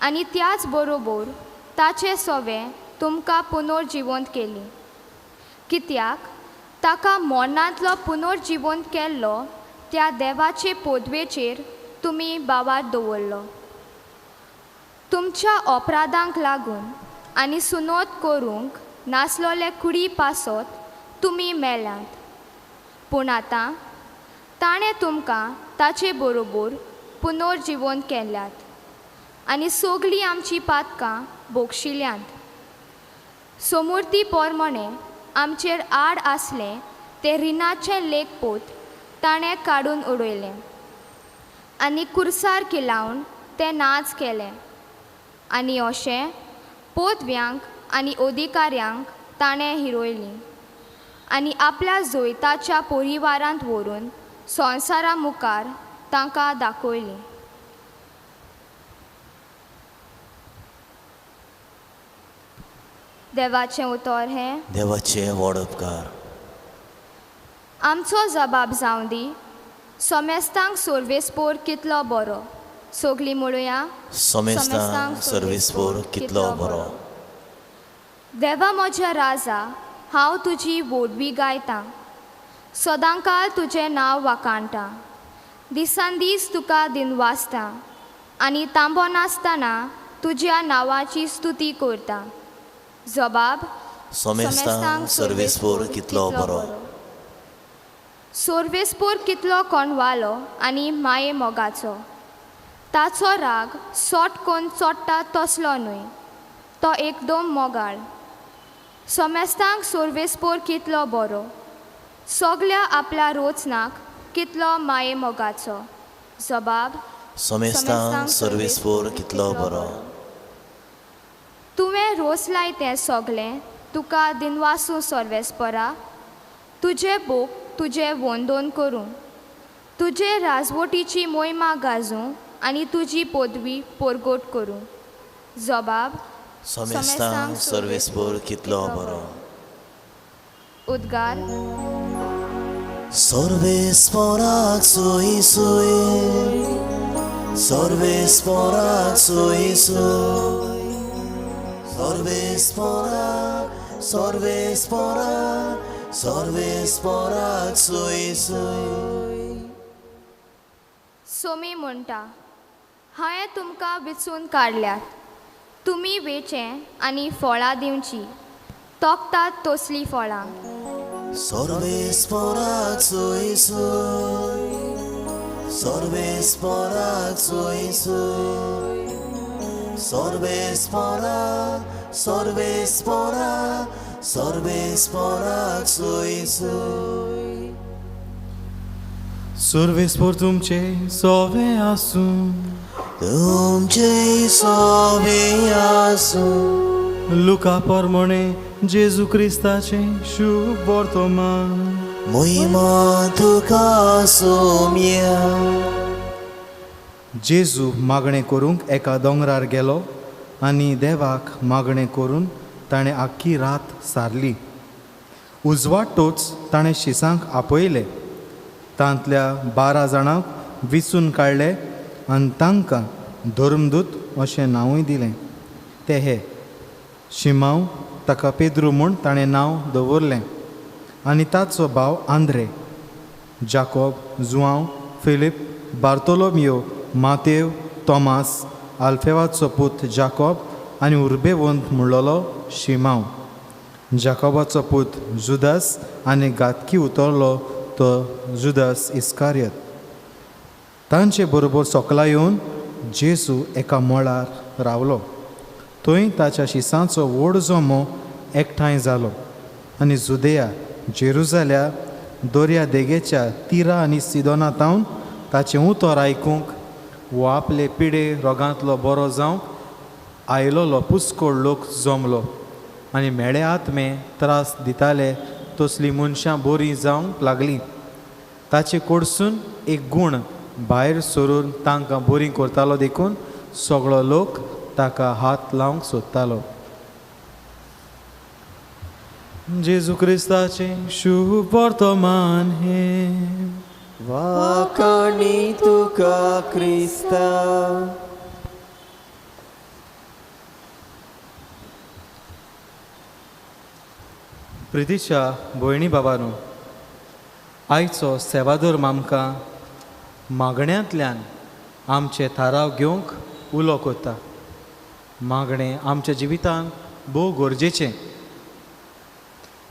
आनी त्याच बरोबर ताचे सोवे तुमकां पुनर्जिवंत केली. कित्याक ताका मरणांतलो पुनर्जिवंत केल्लो त्या देवाचे पदवेचेर तुमी बावार दवरलो. तुमच्या अपराधांक लागून आनी सुनोत करूंक नासलोले कुडी पासत तुमी मेल्यांत, पूण आतां ताणें तुमकां ताचे बरोबर पुनर्जिवंत केल्यात आनी सगळीं आमची पातकां बोगशिल्यांत. समृद्धी पोरमोणे आमचेर आड आसलें तें रिणाचें लेखपोत ताणें काडून उडयलें आनी कुर्सार किलावन तें नाच केलें. आनी अशें पदव्यांक आनी अधिकाऱ्यांक ताणें हिरोयलीं आनी आपल्या जोयताच्या परिवारांत व्हरून संवसारा मुखार तांकां दाखयलीं. देवाचें उतर हें. देवाचे व्हड उपकार. आमचो जबाब जावं दी. सोमेस्तांक सर्वेस्पोर कितलो बरो. सगळीं म्हणुया. सोमेस्तांक सर्वेस्पोर कितलो बरो. देवा म्हज्या राजा, हांव तुजी वोडवी गायतां. सदांकाळ तुजें नांव वाखाणटां. दिसान दीस तुका दिनवासतां आनी तांबो नासतना तुज्या नांवाची स्तुती करतां. जबाब. सोमेस्तांक सर्वेस्पोर कितलो बरो. सर्वेस्पोर कितलो कोणवालो आनी माये मोगाचो. ताचो राग सोट कोन्न चोडटा तसलो न्हय, तो एकदम मोगाळ. सोमेस्तांक सर्वेस्पोर कितलो बरो. सगळ्या आपल्या रोचनाक कितलो माये मोगाचो. जबाब. सोमेस्तांक सर्वेस्पोर कितलो बरो. तुवें रोसलाय तें सगळें तुका दिनवासू सर्वेस्परा. तुजे बूक तुजें वंदन करूं, तुजे राजवटीची मोहिमा गाजूं आनी तुजी पदवी परगोट करूं. जबाब. सोमेस्तांक सर्वेस्पोर कितलो बरो. उद्गार. सर्वेस्पोराक सोयी सोय. सर्वेस्पोराक सोयी सोय. सर्वेस्पोराक सर्वेस्पोराक सर्वेस्पोराक सोयी सोय. सोमी म्हणटा, हांवें तुमकां विचून काडल्यात. तुमी वेचें आनी फळां दिवची, तोखतात तसलीं फळां. सर्वेस्पोराक सोयी सोय. सर्वेस्पोराक सोयी सोय. सर्वेस्पोराक सर्वेस्पोराक सर्वेस्पोराक सोयी सोय. सर्वेस्पोर तुमचे सोवे आसूं. तुमचे सोवे आसूं. लुका पोरमोणे जेजू क्रिस्ताचे शुभ वर्तमान. मोहिमा तुका सोम्या. जेजू मागणें करूंक एका दोंगरार गेलो आनी देवाक मागणें करून ताणें आख्खी रात सारली. उजवाडटोच ताणें शिसांक आपयले. तांतल्या 12 जाणांक विचून काडले आनी तांकां धर्मदूत अशें नांवूय दिलें. ते हे शिमांव, ताका पेद्रू म्हूण ताणें नांव दवरलें, आनी ताचो भाव आंद्रे, जाकोब, जुआंव, फिलीप, बार्तोलोमियो, मातेव, तोमास, आल्फेवाचो पूत जाकोब आनी उर्बेवंत म्हणलोलो शिमांव, जाकोबाचो पूत जुदास आनी गातकी उतरलो तो जुदास इस्कारियत. तांचे बरोबर सोकला येवन जेजू एका मळार रावलो. थंय ताच्या शिसांचो व्हड जोमो एकठांय जालो आनी जुदेया जेरुजाल्या दर्या देगेच्या तिरा आनी सिदोना तावन ताचें उतर आयकूंक वो आपले पिडे रोगांतलो बरो जावंक आयलोलो पुस्कोळ लोक जमलो आनी मेळे आत्मे त्रास दिताले तसलीं मनशां बरीं जावंक लागलीं. ताचे कडसून एक गूण भायर सरून तांकां बरीं करतालो देखून सगळो लोक ताका हात लावंक सोदतालो. जेजू क्रिस्ताचें शुभ वर्तमान हे वाकाणी तुका क्रिस्ता. प्रितीच्या भयणी बाबांनो, आयचो सेवादोर आमकां मागण्यांतल्यान आमचे थाराव घेवंक उलो कोत्ता. मागणें आमच्या जिवितांत भोव गरजेचें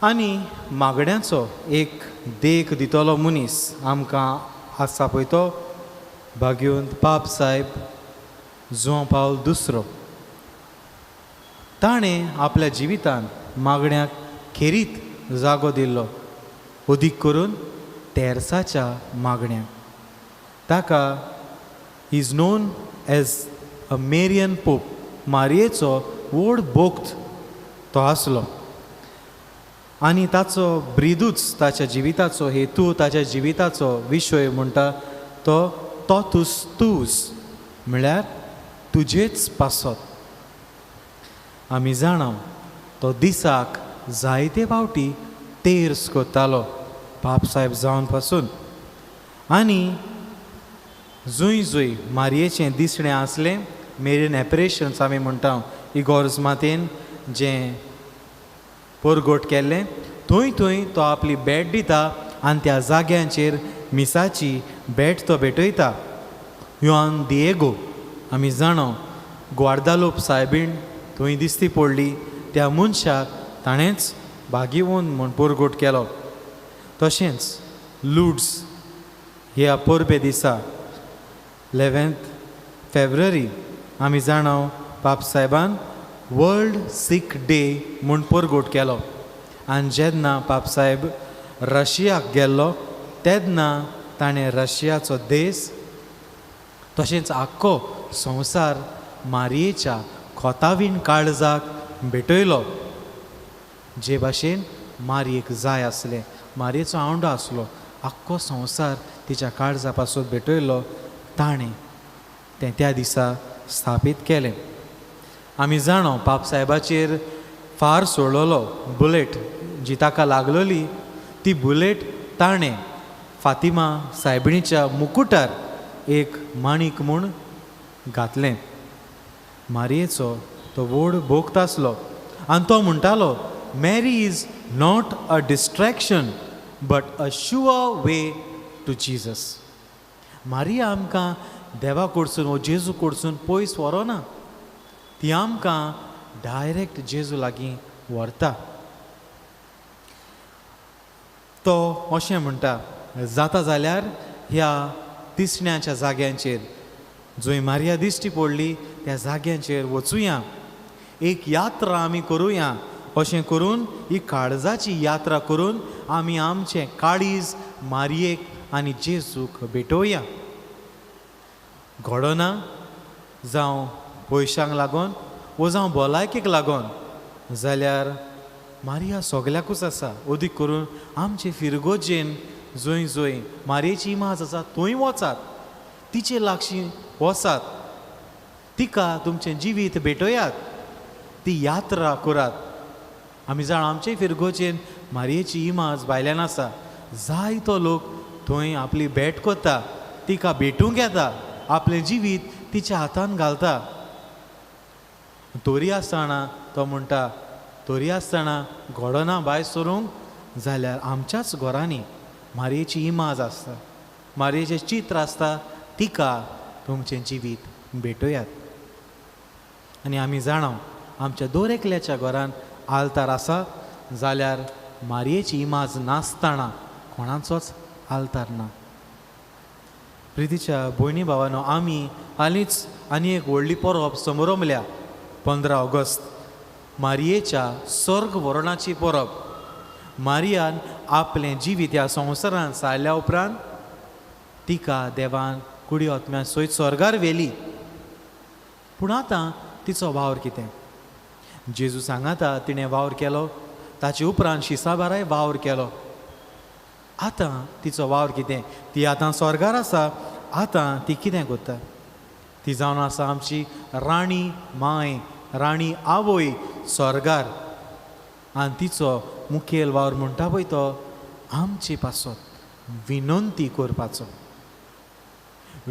आनी मागण्यांचो एक देख दितलो मनीस आमकां आसा पळय तो भाग्यवंत पाप साहेब जुआंव पावल II. ताणें आपल्या जिवितांत मागण्यांक खेरीत जागो दिल्लो, अदीक करून तेर्साच्या मागण्यांक. ताका is known as a Marian pope, मारयेचो व्हड भोक्त तो आसलो आनी ताचो ब्रिदूच ताच्या जिविताचो हेतू, ताच्या जिविताचो विशय म्हणटा तो तोतूस तूस, म्हळ्यार तुजेच पासत. आमी जाणाव तो दिसाक जायते फावटी तेर्स कोत्तालो पाप साहेब जावन पासून. आनी जूंय जूंय मारयेचें दिसणें आसलें, मेरियन एपरेशन्स आमी म्हणटा इगोर्ज मातेन जें परगोट केल्लें, थंय थंय तो आपली भेट दिता आनी त्या जाग्यांचेर मिसाची भेट तो भेटयता. युआन दिएगो आमी जाणो ग्वार्दालोप सायबीण थंय दिसती पडली, त्या मनशाक ताणेंच भाग्यवंत म्हूण परगोट केलो. तशेंच लुड्स ह्या परबे दिसा 11 फेब्रुवारी आमी जाणो पाप साहेबान वर्ल्ड सीख डे म्हूण परगोट केलो. आनी जेन्ना पाप साहेब रशियाक गेल्लो तेन्ना ताणें रशियाचो देश तशेंच आख्खो संवसार मारयेच्या खोतावीण काळजाक भेटयलो. जे भाशेन मारयेक जाय आसलें, मारयेचो आवंडो आसलो, आख्खो संवसार तिच्या काळजा पासून भेटयलो. ताणें तें त्या दिसा स्थापीत केलें. आमी जाणो पाप साहेबाचेर फार सोडलोलो बुलेट जी ताका लागलोली, ती बुलेट ताणें फातिमा सायबिणीच्या मुकुटार एक माणीक म्हूण घातलें. मारयेचो तो व्हड भोक्त आसलो आनी तो म्हणटालो, Mary is not a distraction but a sure way to Jesus. Maria आमकां देवा कडसून वो जेजू कडसून पयस व्हरोना, ती आमकां डायरेक्ट जेजू लागीं व्हरता. तो अशें म्हणटा, जाता जाल्यार ह्या दिसण्याच्या जाग्यांचेर जंय मारिया दिश्टी पडली त्या जाग्यांचेर वचुया, एक यात्रा आमी करुया. अशें करून ही काळजाची यात्रा करून आमी आमचें काळीज मारयेक आनी जेजूक भेटोवया. घडोना जावं पयशांक लागोन वो जावं भलायकेक लागोन जाल्यार मारिया सगल्याकूच आसा. अदीक करून आमचे फिरगोजेन जंय जंय मारयेची इमाज आसा थंय वचात, तिचे लागीं वचात, तिका तुमचें जिवीत भेटयात, ती यात्रा करात. आमी जाण आमचे फिरगोजेन मारयेची इमाज भायल्यान आसा. जायतो लोक थंय आपली भेट कोत्ता, तिका भेटूंक येता, आपलें जिवीत तिच्या हातान घालता. तोरी आसतना तो म्हणटा, तोरी आसतना घोडोना भायर सरूंक जाल्यार आमच्याच घरांनी मारयेची इमाज आसता, मारयेचें चित्र आसता, तिका तुमचें जिवीत भेटयात. आनी आमी जाणाव आमच्या दर एकल्याच्या घरान आल्तार आसा जाल्यार मारयेची इमाज नासतना कोणाचोच आलतार ना. प्रितीच्या भयणी भावानो, आमी हालींच आनी एक व्हडली परब समोरमल्या 15 ऑगस्ट, मारयेच्या स्वर्ग वरणाची परब. मारियान आपलें जिवीत ह्या संवसारांत सारल्या उपरांत तिका देवान कुडी आत्म्या सयत स्वर्गार व्हेली. पूण आतां तिचो वावर कितें? जेजू सांगाता तिणें वावर केलो, ताचे उपरांत शिसाबाराय वावर केलो. आतां तिचो वावर कितें? ती आतां स्वर्गार आसा. आतां ती कितें करता? ती जावन आसा आमची राणी माय, राणी आवय स्वर्गार. आनी तिचो मुखेल वावर म्हणटा पळय तो आमचे पासत विनंती करपाचो.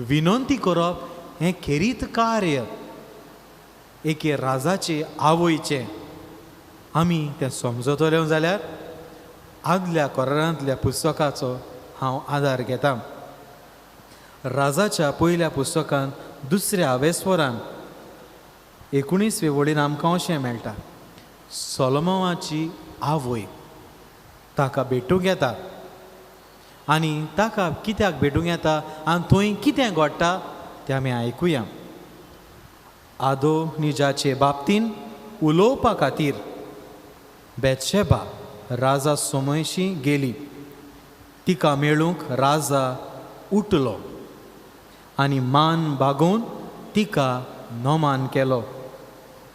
विनंती करप हें खेरीत कार्य एके राजाचे आवयचें. आमी तें समजतले जाल्यार आदल्या कोरांतल्या पुस्तकाचो हांव आदार घेतां. राजाच्या पयल्या पुस्तकांत 2ऱ्या वेस्वरान 19वे वळीन आमकां अशें मेळटा. सोलोमोनाची आवय ताका भेटूंक येता. आनी ताका कित्याक भेटूंक येता आनी थंय कितें घडटा तें आमी आयकुया. आदोनिजाचे बाबतीन उलोवपा खातीर बेतशेबा राजा समयशी गेली. तिका मेळूंक राजा उठलो आनी मान बागोवन तिका नोमान केलो.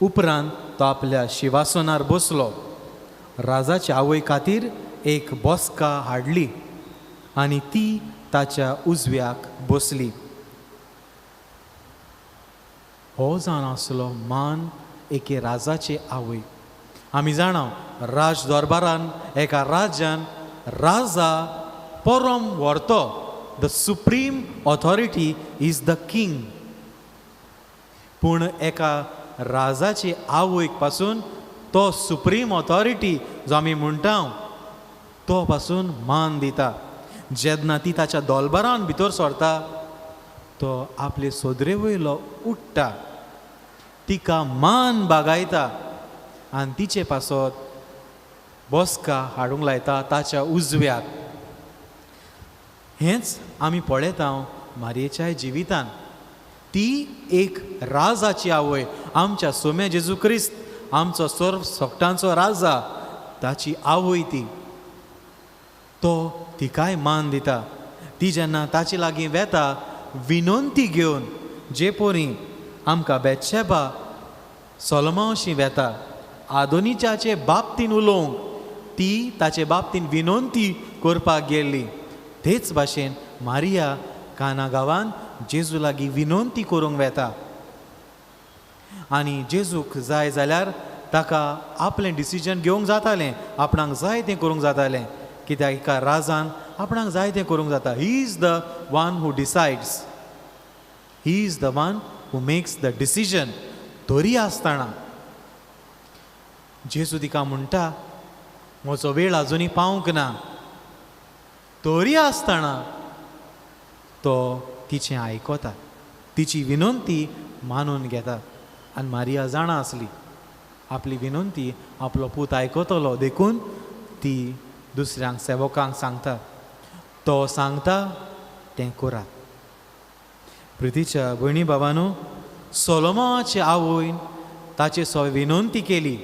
उपरांत तो आपल्या शिवासनार बसलो. राजाच्या आवय खातीर एक बसका हाडली आनी ती ताच्या उजव्याक बसली. हो जावन आसलो मान एके राजाचे आवय. आमी जाणां राज दरबारान एका राज्यान राजा परम व्हरतो. The supreme authority is the king. पूण एका राजाची आवयक पासून तो सुप्रीम ऑथॉरिटी जो आमी म्हणटा तो पासून मान दिता. जेन्ना ती ताच्या दोलबारान भितर सरता तो आपले सोदरे वयलो उठटा, तिका मान बागायता आनी तिचे पासत बसका हाडूंक लायता ताच्या उजव्याक. हेंच आमी पळयता मारयेच्या जिवितान. ती एक राजाची आवय, आमच्या सोम्या जेजू क्रिस्त, आमचो सर्व सोगटांचो राजा, ताची आवय ती. तो तिकाय मान दिता. ती जेन्ना ताचे लागीं वेता विनंती घेवन, जे पोरी आमकां बेतशेबा सोलोमोनाशी वेता आदोनिजाचे बाबतीन उलोवंक, ती ताचे बाबतीन विनंती करपाक गेल्ली. तेच भाशेन मारिया काना गांवान जेजू लागीं विनंती करूंक वेता. आनी जेजूक जाय जाल्यार ताका आपलें डिसिजन घेवंक जातालें, आपणाक जाय तें करूंक जातालें. कित्याक एका राजान आपणाक जाय तें करूंक जाता. He is the one who decides. He is the one who makes the decision. तरी आसतना जेजू तिका म्हणटा म्हजो वेळ आजुनी पावूंक ना. तरी आसतना तो तिचें आयकता, तिची विनंती मानून घेता. आनी मारिया जाणा आसली आपली विनंती आपलो पूत आयकतलो देखून ती दुसऱ्यांक सेवकांक सांगता, तो सांगता तें करात. प्रितीच्या भयणी भावांनो, सोलोमोनाचे आवयन ताचे सवे विनंती केली.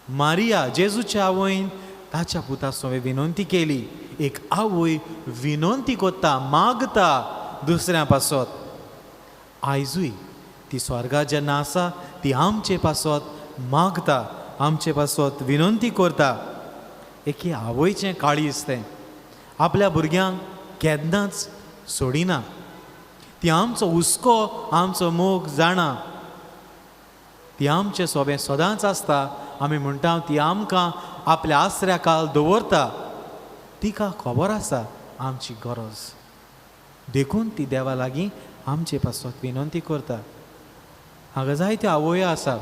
मारिया जेजूच्या आवयन ताच्या पुता सवे विनंती केली. एक आवय विनंती करता, मागता दुसऱ्या पासत. आयजूय ती स्वर्गात जेन्ना आसा ती आमचे पासत मागता, आमचे पासत विनंती करता. एके आवयचें काळीज तें आपल्या भुरग्यांक केन्नाच सोडिना. ती आमचो हुस्को, आमचो मोग जाणा. ती आमचें सोबें सदांच आसता. आमी म्हणटा ती आमकां आपल्या आसऱ्या काल दवरता. तिका खबर आसा आमची गरज, देखून ती देवा लागीं आमचे पासत विनंती करता. हांगा जायत्यो आवयो आसा.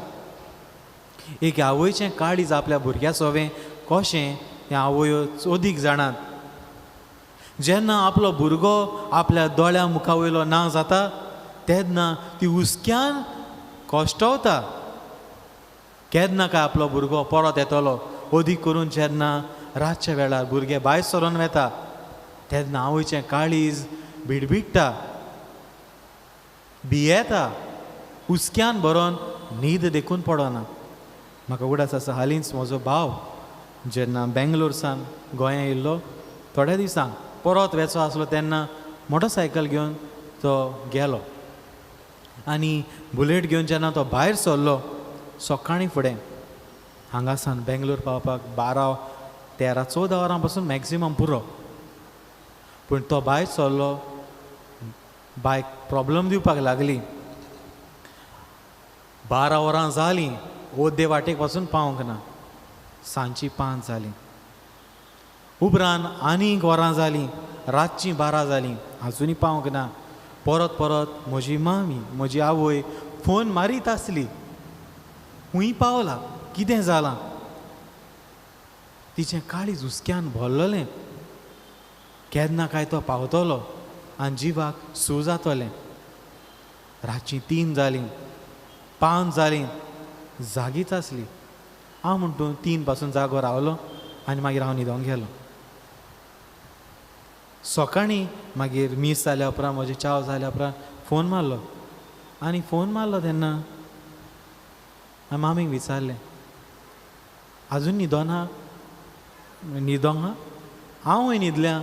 एक आवयचें काळीज आपल्या भुरग्या सोबें कशें हें आवयो अदीक जाणात. जेन्ना आपलो भुरगो आपल्या दोळ्या मुखा वयलो ना जाता तेन्ना ती हुस्क्यान कश्टवता. केन्ना काय आपलो भुरगो परत येतलो. अदीक करून जेन्ना रातच्या वेळार भुरगे भायर सरोन वेता तेन्ना आवयचें काळीज भिडभिडटा, भियेता, हुस्क्यान भरोन न्हीद देखून पडना. म्हाका उगडास आसा, हालींच म्हजो भाव जेन्ना बेंगलोरसान गोंया येयल्लो थोड्या दिसांक परत वेचो आसलो तेन्ना मोटरसायकल घेवन तो गेलो आनी बुलेट घेवन जेन्ना तो भायर सरलो सकाळीं फुडें हांगासान बेंगलोर पावपाक 12, 13, 14 वरां पासून मॅक्झिमम पुरो. पूण तो भायर सरलो, बायक प्रॉब्लम दिवपाक लागली. 12 वरां जालीं, ओद्दे वाटेक वचून पावूंक ना. सांजची 5 जालीं. उपरांत आनीक वरां जालीं, रातचीं 12 जालीं, आजुनी पावूंक ना. परत परत म्हजी मामी, म्हजी आवय फोन मारीत आसली, खूंय पावला, कितें जालां. तिचें काळीज हुस्क्यान भरलेलें. केन्ना काय तो पावतलो आनी जिवाक सू जातलें. रातचीं 3 जालीं, 5 जालीं, जागीच आसली. हांव म्हणटूं 3 पासून जागो रावलो आनी मागीर हांव न्हिदोंक गेलो. सकाळीं मागीर मीस जाल्या उपरांत, म्हजे चाव जाल्या उपरांत फोन मारलो आनी फोन मारलो तेन्ना हांवें मामीक विचारलें, आजून न्हिदोना? न्हिदोंक हा? हांवूय न्हिदल्या.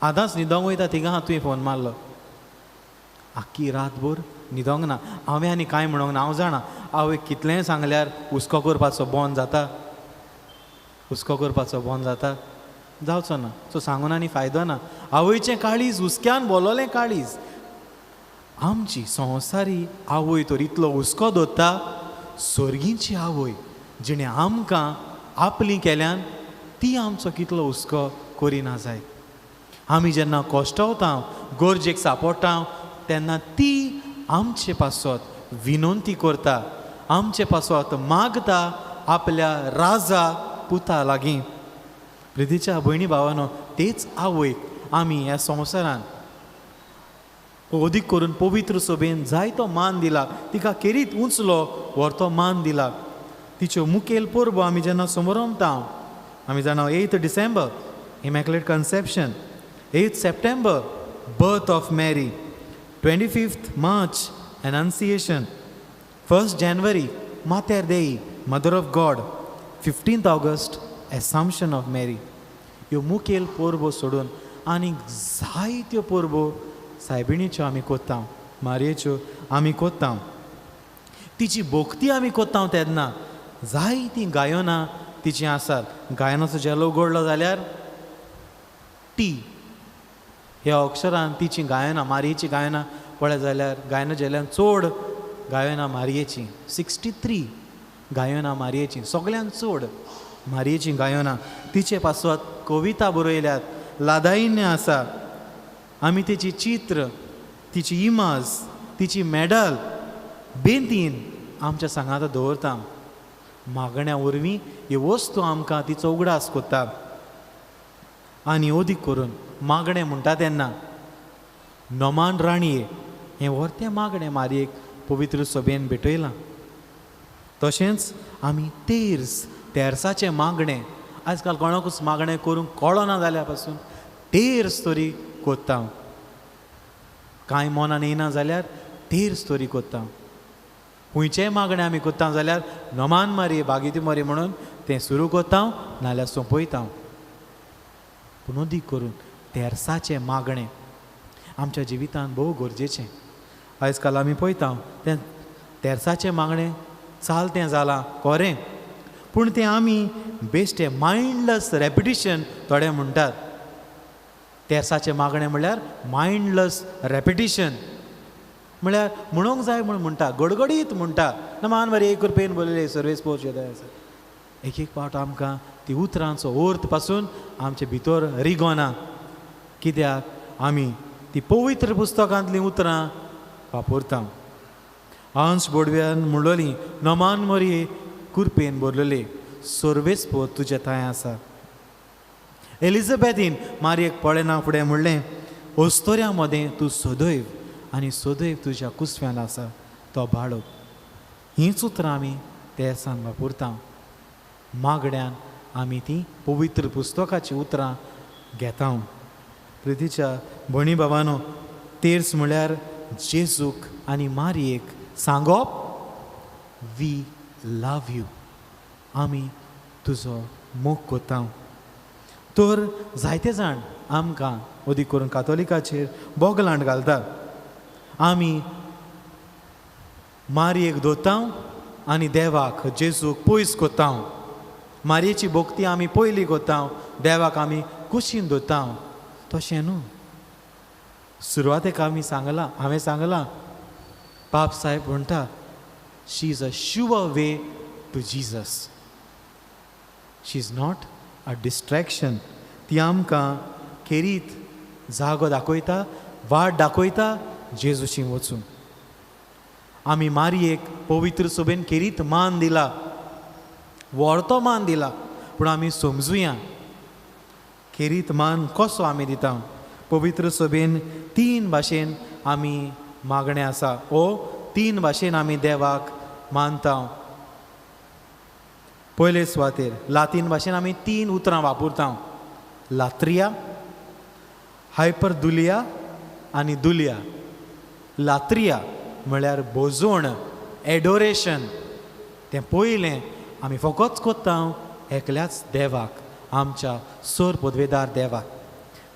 आतांच न्हिदोंक वयता थिंगा हा तुवें फोन मारलो. आख्खी रातभर न्हिदोंक ना. हांवें आनी कांय म्हणोंक ना. हांव जाणा आवयक कितलेंय सांगल्यार हुस्को करपाचो बंद जाता, हुस्को करपाचो बंद जाता, जावचो ना. सो सांगून आनी फायदो ना. आवयचें काळीज हुस्क्यान भरलेलें काळीज. आमची संवसारी आवय तर इतलो हुस्को दवरता, सर्गीची आवय जिणें आमकां आपली केल्यान ती आमचो कितलो हुस्को करिना जाय. आमी जेन्ना कोश्टवता, गरजेक सांपडटा तेन्ना ती आमचे पासत विनंती करता, आमचे पासत मागता आपल्या राजा पुता लागीं. प्रितीच्या भयणी भावानो, तेच आवयक आमी ह्या संवसारान अदीक करून पवित्र सभेन जायतो मान दिला. तिका केरीत उंचलो व्हरतो मान दिला. तिच्यो मुखेल परबो आमी जेन्ना समोर रमता, आमी जाणा 8 December immaculate conception, 8 September birth of Mary, 25 March annunciation, 1 जानेवारी मातेर देई mother of God, 15 August assumption of Mary. ह्यो मुखेल परबो सोडून आनीक जायत्यो परबो सायबिणीच्यो आमी कोत्ता, मारयेच्यो आमी कोत्ता. तिची भोक्ती आमी कोत्ता तेन्ना जायतीं गायनां तिची आसात. गायनाचो जेलो उगडलो जाल्यार टी ह्या अक्षरान तिची गायनां, मारयेची गायनां पळय जाल्यार गायनां जेल्ल्यान चड गायनां मारयेची, 63 गायनां मारयेची, सगळ्यान चड मारयेची गायनां. तिचे पासत कविता बरयल्यात, लादायिन्य आसा. आमी तिची चित्र, तिची इमाज, तिची मॅडल बेंतीन आमच्या सांगात दवरता. मागण्या वरवीं ह्यो वस्तू आमकां तिचो उगडास कोत्ता. आनी अदीक करून मागणें म्हणटा तेन्ना नोमान राणये हें व्हरतें मागणें मारयेक पवित्र सभेन भेटयलां. तशेंच आमी तेर्साचें मागणें, आयज काल कोणाकूच मागणें करूंक कळना जाल्या पासून तेर्स तरी कोत्ता. कांय मनान येना जाल्यार तेर्स तरी कोत्ता. खंयचेय मागणें आमी कोत्ता जाल्यार नोमान मारये बागेती मरे म्हणून तें सुरू कोत्ता नाल्यार सोंपयता. पूण अदीक करून तेर्साचें मागणें आमच्या जिवितांत भोव गरजेचें. आयज काल आमी पळयता तें तेर्साचें मागणें चालतें जालां खरें, पूण तें आमी बेश्टें मायंडलस रेपिटिशन थोडे म्हणटात. तेर्साचें मागणें म्हणल्यार मायंडलस रेपिटिशन, म्हळ्यार म्हणूंक जाय म्हूण म्हणटा, गडगडीत म्हणटा. नमान बरें एक रुपयेन बरयले सर्वेस पोर्च एक एक पावट आमकां ती उतरांचो अर्थ पासून आमचे भितर रिगोना. कित्याक आमी ती पवित्र पुस्तकांतलीं उतरां वापरता. अंश बोडव्यान म्हणलोली, नमान मरये कुरपेन बरलेले सर्वेस पोत तुजे थंय आसा. एलिझाबेथीन मारयेक पळयना फुडें म्हणलें, अस्तोऱ्या मदें तूं सदैव आनी सदैव तुज्या कुसव्यान आसा तो बाळक. हींच उतरां आमी तेर्सान वापरता. मागण्यान आमी ती पवित्र पुस्तकाची उतरां घेता हांव. प्रितीच्या भणी भावानो, तेर्स म्हळ्यार जेजूक आनी मारयेक सांगप वी लव यू, आमी तुजो मोग कोत्ता. तर जायते जाण आमकां अदीक करून कातोलिकाचेर बोगलांड घालता. आमी मारयेक दोत्ता आनी देवाक जेजूक पयस कोत्ता. मारयेची भोक्ती आमी पयली कोत्ता, देवाक आमी कुशीन दोत्ता. तशें न्हू. सुरवातेक हांवें सांगलां, पाप साहेब म्हणटा she is a sure way to Jesus. She is not a distraction. ती आमकां खेरीत जागो दाखयता, वाट दाखयता जेजूशी वचून. आमी मारयेक पवित्र सभेन खेरीत मान दिला, व्हडतो मान दिला, पूण आमी समजुया खेरीत मान कसो आमी दिता. पवित्र सभेन 3 भाशेन आमी मागणें आसा, ओ 3 भाशेन आमी देवाक मानता. पयले सुवातेर लातीन भाशेन आमी 3 उतरां वापरता, लात्रिया, हायपरदुलिया आनी दुलिया. लात्रिया म्हळ्यार बोजोण, एडोरेशन. तें पयलें आमी फकत कोत्ता एकल्याच देवाक, आमच्या सोर पदवेदार देवाक.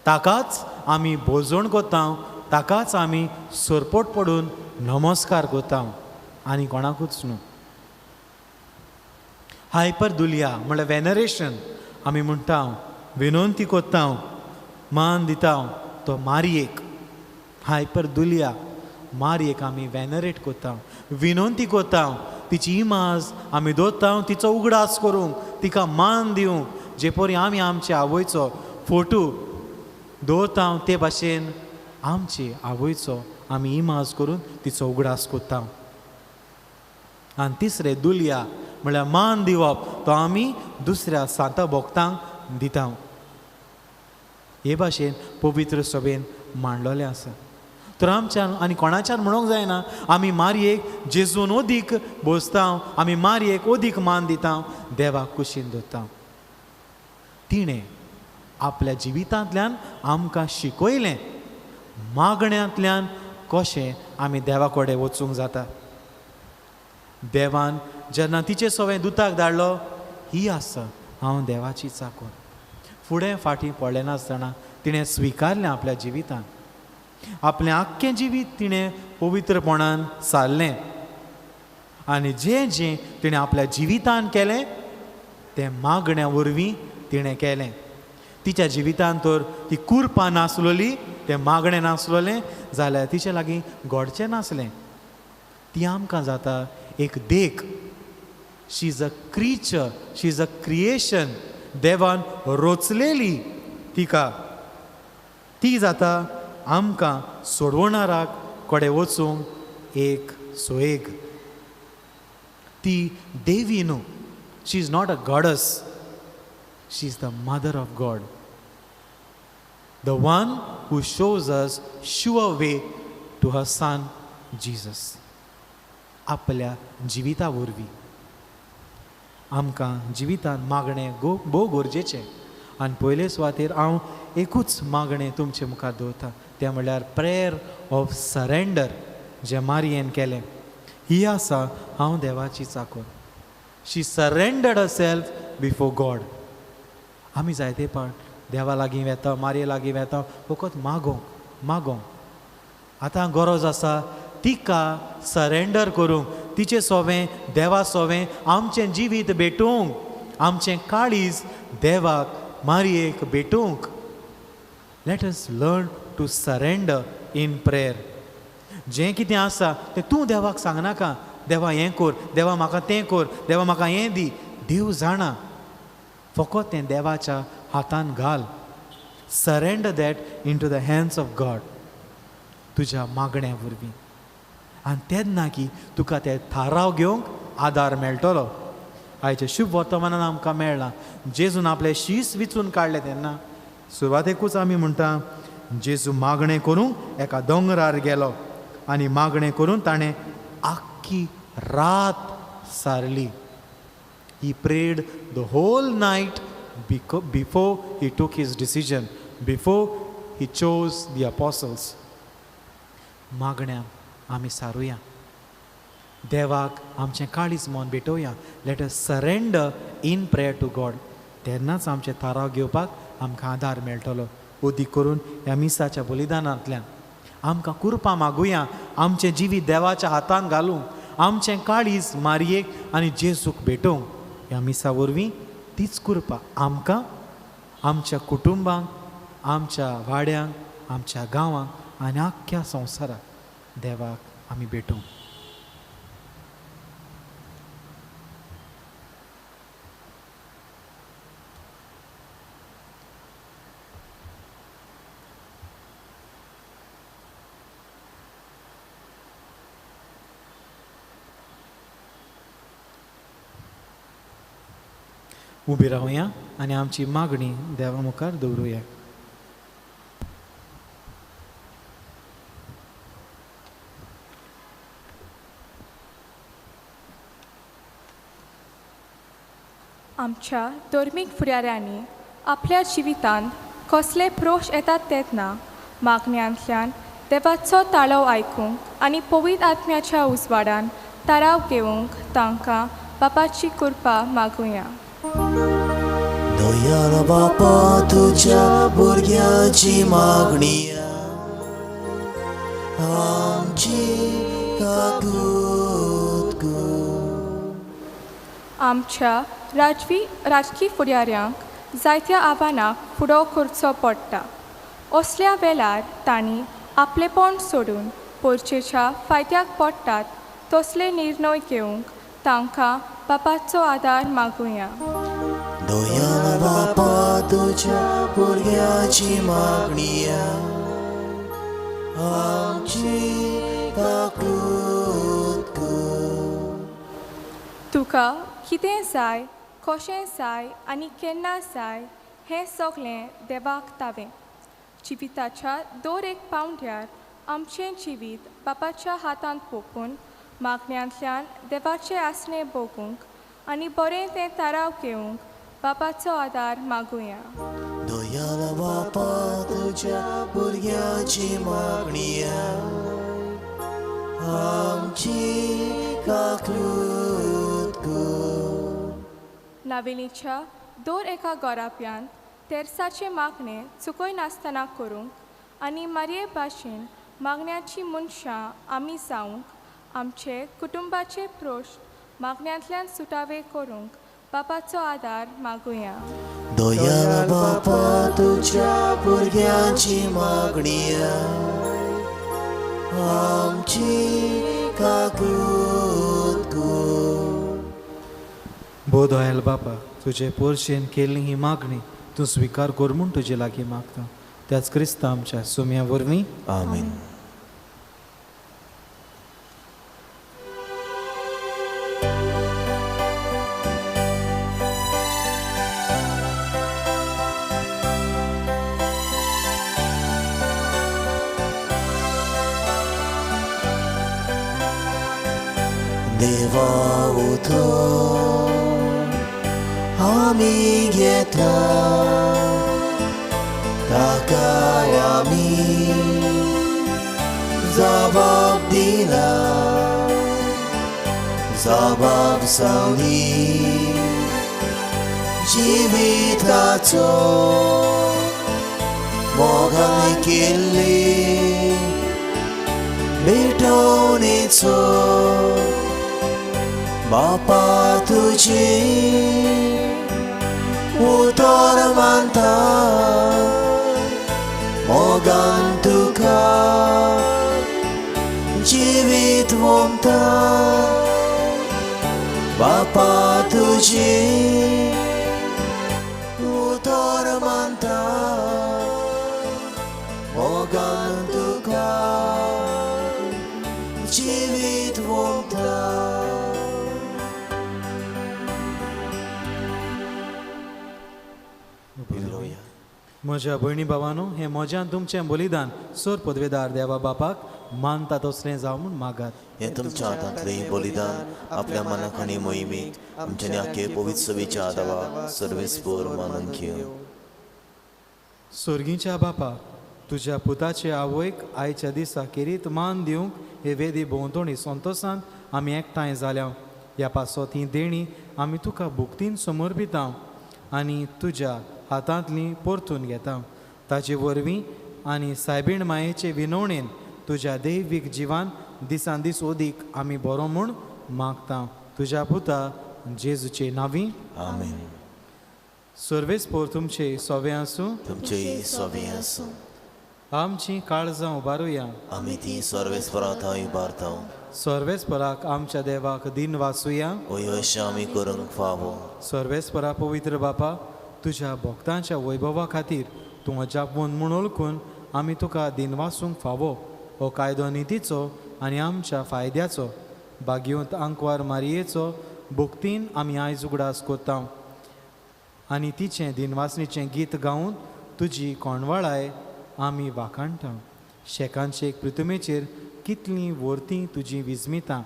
ताकाच आमी बोजोण कोत्ता, ताकाच आमी सोरपोट पडून नमस्कार कोत्ता, आनी कोणाकूच न्हू. हायपरदुलिया म्हळ्यार वेनरेशन. आमी म्हणटा विनंती कोत्ता, मान दिता तो मारयेक. हायपरदुलिया मारयेक आमी वेनरेट कोत्ता, विनंती कोत्ता. तिची इमाज आमी दोत्ता, तिचो उगडास करूंक, तिका मान दिवंक. जे परी आमी आमच्या आवयचो फोटो दवरता, ते भाशेन आमची आवयचो आमी इमाज करून तिचो उगडास कोत्ता. आनी तिसरें दुलिया म्हळ्यार मान दिवप, तो आमी दुसऱ्या सांता भोगतांक दिता. हे भाशेन पवित्र सभेन मांडलोलें आसा. तर आमच्यान आनी कोणाच्यान म्हणूंक जायना आमी मारयेक जेजून अदीक बोसता, आमी मारयेक अदीक मान दिता, देवाक कुशीन दवरता. तिणें आपल्या जिवितांतल्यान आमकां शिकयलें मागण्यांतल्यान कशें आमी देवा कडेन वचूंक जाता. देवान जेन्ना तिचे सवें दुताक धाडलो, ही आसा हांव देवाची चाकूर. फुडें फाटीं पडलें नासतना तिणें स्विकारलें आपल्या जिवितांत. आपलें आख्खें जिवीत तिणें पवित्रपणान सारलें. आनी जें जें तिणें आपल्या जिवितान केलें तें मागण्या वरवीं तिणें केलें. तिच्या जिवितान तर ती कुरपां नासलोली, तें मागणें नासलोलें जाल्यार तिचे लागीं घडचें नासलें. ती आमकां जाता एक देख. She is a creature, she is a creation. देवान रोचलेली तिका. ती जाता आमकां सोडवणाराक कडेन वचूंक एक सोयेग. ती देवी न्हू. She is not a goddess. She is the mother of God. The one who shows us sure way to her son Jesus. आपल्या जिविता वरवीं आमकां जिवितान मागणें भोव गरजेचें. आनी पयले सुवातेर हांव एकूच मागणें तुमचे मुखार दवरतां, तें म्हणल्यार प्रेयर ऑफ सरेंडर जें मारयेन केलें. ही आसा हांव देवाची चाकर. शी सरेंडर्ड हरसेल्फ बिफोर गॉड. आमी जायते पाट देवा लागीं वेता, मारये लागीं वेता फकत मागोंक. आतां गरज आसा तिका सरेंडर करूंक, तिचें सोवें देवा सोवें आमचें जिवीत भेटूंक, आमचें काळीज देवाक मारयेक भेटूंक. Let us learn to surrender in prayer. जें कितें आसा तें तूं देवाक सांगनाका, देवा हें कर, देवा म्हाका तें कर, देवा म्हाका हें दी. देव जाणा. फकत तें देवाच्या हातान घाल. Surrender that into the hands of God. तुज्या मागण्या वरवीं. आनी तेन्ना की तुका ते थाराव घेवंक आदार मेळटलो. आयच्या शुभ वर्तमानान आमकां मेळ्ळां जेजून आपलें शीस विचून काडलें तेन्ना सुरवातेकूच आमी म्हणटा जेजू मागणें करूंक एका दोंगरार गेलो आनी मागणें करून ताणें आख्खी रात सारली. He prayed the whole night before he took his decision. Before he chose the apostles. मागण्या आमी सारुया, देवाक आमचें काळीज मन भेटोवया. Let us surrender in prayer to God. तेन्नाच आमचे थाराव घेवपाक आमकां आदार मेळटलो. उदीक करून ह्या मिसाच्या बलिदानांतल्यान आमकां कृपा मागुया. आमचें जिवीत देवाच्या हातांत घालूंक, आमचें काळीज मारयेक आनी जेजूक भेटोवंक ह्या मिसा वरवीं तीच कृपा आमकां, आमच्या कुटुंबांक, आमच्या वाड्यांक, आमच्या गांवांक आनी आख्ख्या संवसाराक देवाक आमी भेटोवंक. उबी रावया आनी आमची मागणी देवा मुखार दवरुया. आमच्या धर्मीक फुडाऱ्यांनी आपल्या जिवितांत कसले प्रोश येतात तेन्ना मागण्यांतल्यान देवाचो ताळो आयकूंक आनी पवित्र आत्म्याच्या उजवाडान ताराव घेवंक तांकां बापाची कृपा मागुया. दयाळ बापा, तुझ्या भुरग्याची मागणी आमची काकूत कर. आमच्या राजकीय फुडाऱ्यांक जायत्या आव्हानांक फुडो करचो पडटा. असल्या वेळार तांणी आपलेपण सोडून परचेच्या फायद्याक पडटात तसले निर्णय घेवंक तांकां बापाचो आदार मागुया. दयाळ बापा, तुझ्या भुरग्याची मागणी आमची काकूत कर. तुका कितें जाय, कशें जाय आनी केन्ना जाय हें सगळें देवाक तावें. जिविताच्या दर एक पावंड्यार आमचें जिवीत बापाच्या हातांत पोकून मागण्यांतल्यान देवाचें आसणें भोगूंक आनी बरें तें ताराव घेवंक बापाचो आदार मागुया. दयाळ बापा, तुझ्या भुरग्याची मागणी आमची काकूत कर. नावेलीच्या दर एका गोराप्यान तेर्साचे मागणें चुकोय नासतना करूंक आनी मारये भाशेन मागण्याची मनशां आमी जावंक आमचे कुटुंबाचे प्रोश मागण्यांतल्यान सुटावे करूंक बापाचो आदार मागुया. दयाळ बापा, तुझ्या भुरग्याची मागणी आमची काकूत कर. भो दयाल बापा, तुजे पोरशेन केल्ली ही मागणी तूं स्विकार कर म्हूण तुजे लागीं मागता. त्याच क्रिस्त आमच्या सुम्या वरवीं आमीन. देवा उठो आमी घेता ताकाय आमी जबाब दिला. जबाबदारी जिविताचो मोगान केल्ली भेटवणेचो बापा तुझे उतर मानता. मोगान तुका जिवीत वोमता. बापा तुझे उतर मानता. मोगान तुका जिवीत वोमता. म्हज्या भयणी भावानो, हें म्हज्यान तुमचें बलिदान सोर पदवेदार देवा बापाक मानता तसलें जावं म्हूण मागात. हे तुमच्या हातांतलें बलिदान आपल्या मनाक आनी मोहिमेक आमच्या आख्खे पवित्र सवेच्या आदावा सर्वेस्पोर मानून घेव. सुर्गीच्या बापा, तुज्या पुताचे आवयक आयच्या दिसा केरीत मान दिवंक हे वेदी भोंवतणी संतोशान आमी एकठांय जाल्या. ह्या पासत ही देणी आमी तुका भुक्तीन समर्पिता आनी तुज्या हातांतली परतून घेता. ताचे वरवीं आनी सायबीण मायेचे विनवणेन तुज्या दैवीक जिवान दिसान दीस ओदीक आमी बरो म्हूण मागता. तुज्या पुता जेजूचे नांवी आमेन. सर्वेस्पोर तुमचे सोवे आसूं. तुमचे सोबी आसूं. आमची काळजां उबारुया. आमी ती सर्वेस्परा थंय उबारता. सर्वेस्पराक आमच्या देवाक दिन वाचुया. अशें आमी करूंक फावो. सर्वेस्परा पवित्र बापा, तुज्या भक्तांच्या वैभवा खातीर तूं अजापून म्हूण ओळखून आमी तुका दिन वाचूंक फावो. हो कायदो नितीचो आनी आमच्या फायद्याचो भाग्यवंत आंकवार मारयेचो भुक्तीन आमी आयज उगडास कोत्ता आनी तिचें दिनवासणीचें गीत गावन तुजी कोणवाळाय आमी वाखाणटा. शेकांचे एक पृथ्वीचेर कितलीं वर्तीं तुजी विजमितां.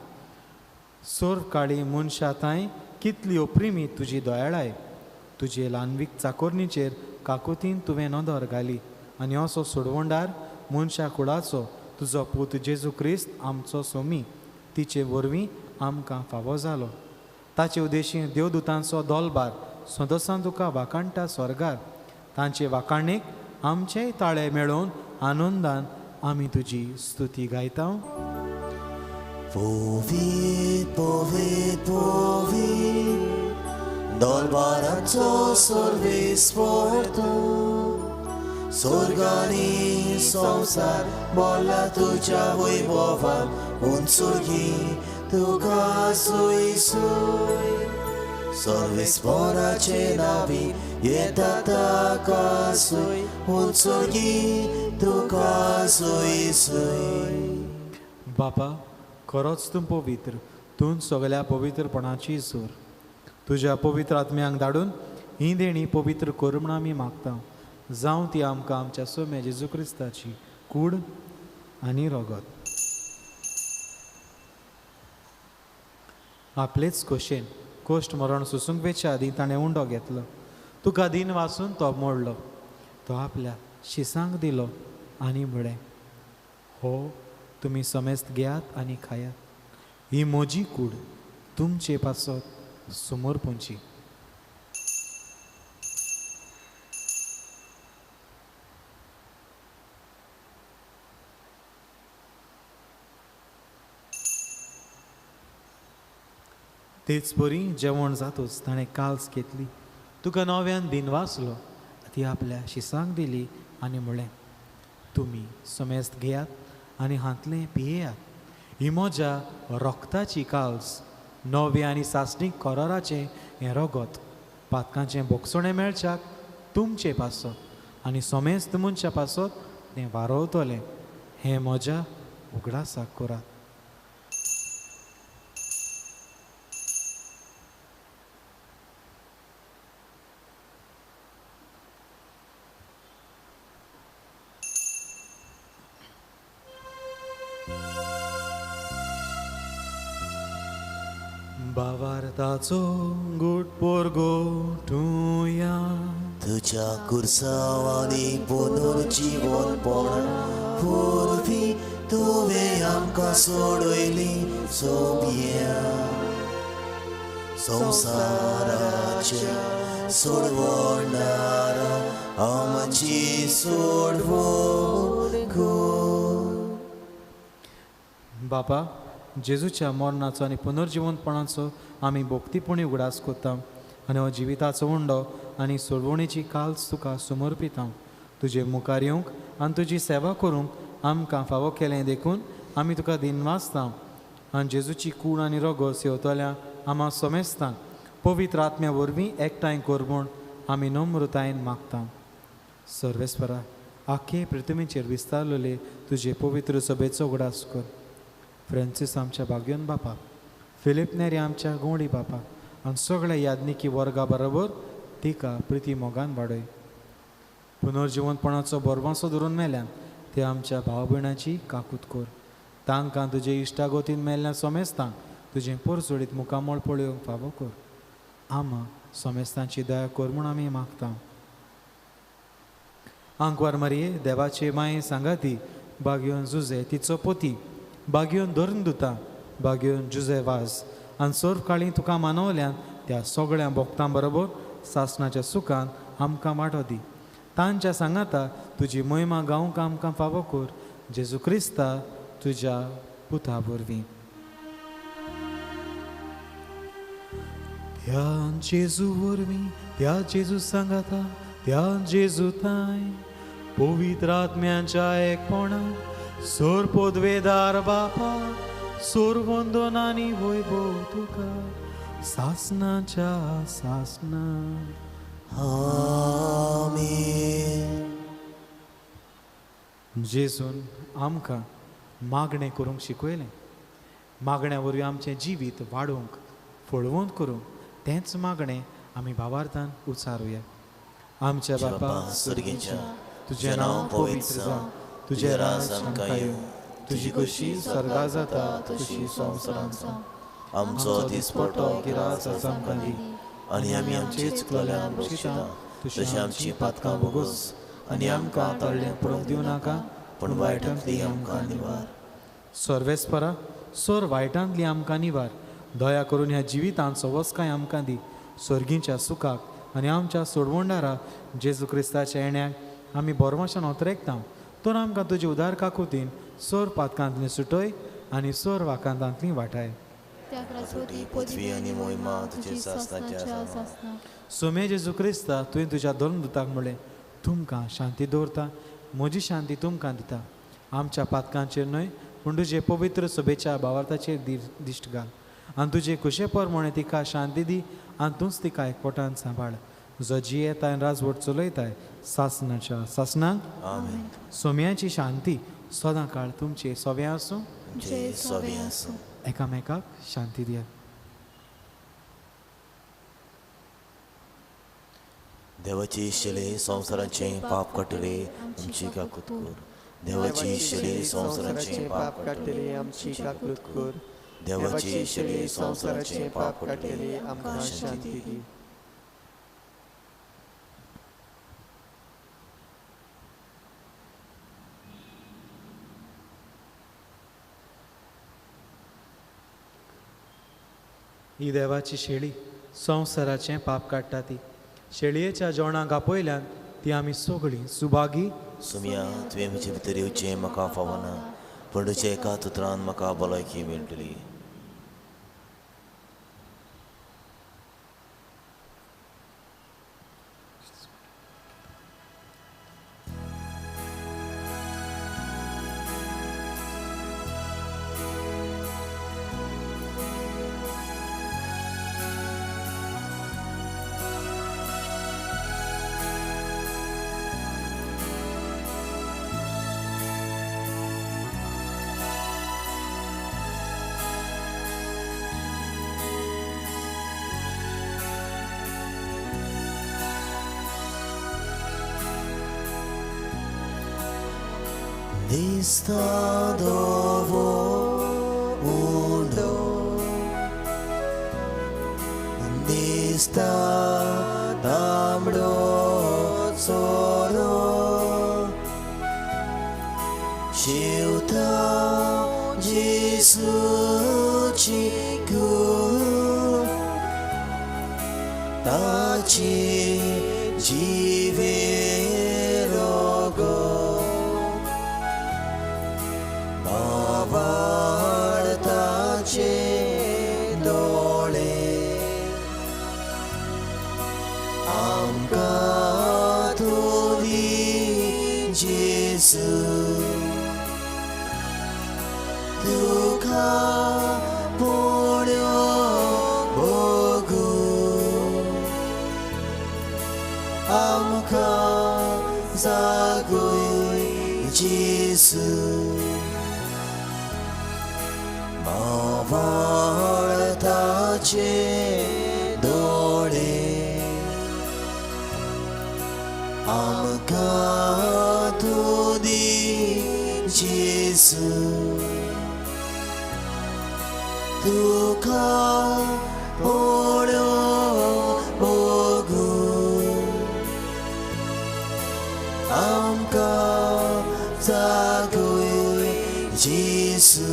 सोर काळी मनशां कितली ओप्रिमी तुजी दोयाळाय. तुजे ल्हानवीक चाकोरणीचेर काकुतीन तुवें नदर घाली आनी असो सोडवंडार मनशा कुळाचो तुजो पूत जेजू क्रिस्त आमचो सोमी तिचे वरवीं आमकां फावो जालो. ताचे उद्देशी देवदूतांचो दोलबार सदोसान तुका वाखाणटा स्वर्गार. तांचे वाखाणेक आमचेय ताळे मेळोवन आनंदान आमी तुजी स्तुती गायता. पोवीत पोवीत पोवीत दोलबाराचो सर्वेस्पोर तूं. स्वर्गानी संवसार बोला तुज्या वैभवान उंचुर्गी तुका सुय सुय. सर्वेस्पोराचे नावी येता ताका सुय उंचुर्गी तुका सुय सुय. बापा, खरोच तूं पवित्र. तूं सगळ्या पवित्रपणाची सूर. तुज्या पवित्र आत्म्यांक धाडून ही देणी पवित्र कर म्हूण आमी मागता. जावं ती आमकां आमच्या सोम्या जेजू क्रिस्ताची कूड आनी रगत. आपलेच खोशेन कोश्ट मरण सुसूंक वेच्या आदी ताणें उंडो घेतलो. तुका दिन वाचून तो मोडलो. तो आपल्या शिसांक दिलो आनी म्हळें, हो तुमी समेस्त घेयात आनी खायात. ही म्हजी कूड तुमचे पासत समर्पूंची. तेच बरी जेवण जातूच ताणें काल्स घेतली. तुका नव्यान दिन वाचलो. ती आपल्या शिसांक दिली आनी म्हळें, तुमी समेस्त घेयात आनी हातलें पियेयात. ही म्हज्या रोगताची काल्स, नवे आनी सासणीक कोराराचें हें रगत. पातकांचें बोगसोणें मेळच्याक तुमचे पासत आनी समेस्त मनशा पासत तें वारवतलें. हें म्हज्या उगडासाक करात. भावार्थाचो गोड पोरगो ठुया. तुज्या कुर्सावानी पुनर्जीवनपण वरवीं तुवें आमकां सोडयली सोब्या. संवसाराच्या सोडवणारा आमची सोडवण कर. बापा, जेजूच्या मरणाचो आनी पुनर्जीवनपणाचो आमी भोक्तीपणी उगडास कोत्ता आनी हो जिविताचो उंडो आनी सोडवणेची काल्स तुका समर्पिता. तुजे मुखार येवंक आनी तुजी सेवा करूंक आमकां फावो केलें देखून आमी तुका दिन वाचता. आनी जेजूची कूड आनी रगत सेवतल्या आम्हा समेस्तांक पवित्र आत्म्या वरवीं एकठांय कर म्हूण आमी नम्रतायेन मागता. सर्वेस्परा, आख्खे पृथ्वीचेर विस्तारलेले तुजे पवित्र सभेचो उगडास कर. फ्रांसीस आमच्या भाग्यवन बापा, फिलीप नेरी आमच्या गोंडी बापा आनी सगळ्या याज्ञिकी वर्गा बरोबर तिका प्रिती मोगान वाडय. पुनर्जीवनपणाचो बरवासो धरून मेल्यान ते आमच्या भाव भयणाची काकूत कर. तांकां तुजे इश्टागोतीन मेल्ल्या समेस्तांक तुजें परसोडीत मुखामळ पळोवंक फावो कर. आमा समेस्तांची दया कर म्हूण आमी मागता. आंकवार मरये देवाचे माये सांगाती बागयोन जुजे तिचो पोती बागयोन धरून दुता बागयोन जुजे वाज आनी सोर्फ काळी तुका मानवल्यान त्या सगळ्या भोगतां बरोबर सासणाच्या सुखान आमकां वांटो दी तांच्या सांगाता तुजी महिमा गावंक आमकां फावो कर जेजू क्रिस्ता तुज्या पुता वरवीं त्या जेजू वरवीं त्या जेजू सांगाता त्या जेजू ताय पवित्र आत्म्याच्या एकपणा सोर पोदवेदार बापा सोर वंदनानी वैभव तुका सासनाच्या सासना आमीन. जेजून आमकां मागणें करूंक शिकयलें मागण्या वरवीं आमचें जिवीत वाडोवंक फळवंत करूंक तेंच मागणें आमी भावार्थान उचारुया आमच्या बापा सर्गेच्या तुजें नांव पवित्र जावं तुजें राज आमकां येवं तुजी कशी स्वर्गा जाता तशी संवसारांत जावं आमचो दिसपटो गिरास आमकां दी आनी आमी आमची चुकलेल्यान बक्षिता तशी आमची पातकां बोगोस आनी आमकां तळ्ळें पडूंक दिवं नाका पूण वायटांतली आमकां निवार. सर्वेस्परा सोर वायटांतली आमकां निवार दया करून ह्या जिवितांचो वस्काय आमकां दी स्वर्गीच्या सुखाक आनी आमच्या सोडवंडारा जेजू क्रिस्ताच्या येण्याक आमी बोरमाशान ओतरेकता तर आमकां तुजे उदार काकुतीन सोर पातकांतली सुटय आनी सोर वाकांतांतली वाटाय पृथ्वी आनी मोहिमा तुजे सासनाच्या सोमे जेजू क्रिस्ता तुवें तुज्या दोन दुताक म्हणलें तुमकां शांती दवरता म्हजी शांती तुमकां दिता आमच्या पातकांचेर न्हय पूण तुजे पवित्र सभेच्या भावार्थाचेर दिश्ट घाल आनी तुजे कुशे प्रमाणे तिका शांती दी आनी तूंच तिका एकवटान सांबाळ जो जियेताय आनी राजवट चलयताय सासनाच्या सासनाक आमीन. सोम्याची शांती सदां काळ तुमचे सोव्या आसूं जय सोबे आसूं. एकामेकाक शांती दिया. देवाची शिले संवसाराचे पाप काडटले आमची काकूत कर. देवाची शिले संवसाराचे पाप काडटले आमची काकूत कर. देवाची शिले संवसाराचे पाप काडटले आमकां शांती दी. ही देवाची शेळी संवसाराचें पाप काडटा ती शेळयेच्या जेवणाक आपयल्यान ती आमी सगळीं सुभागी सुमया तुवें म्हजे भितर येवचें म्हाका फावना पूण तुज्या एका उतरान म्हाका भलायकी मेळटली. Listadowo undo Lista tamdo solo Shiuta Jesu chiku Tachi jive rogo वाडताचे दोळे आमकां तुवी जेसू तुका पुण्यो भोगू आमकां जागोय जेसू वाडताचे दोळे आमकां तूं दी जेसू तुका पुण्यो भोगू आमकां जागोय जेसू.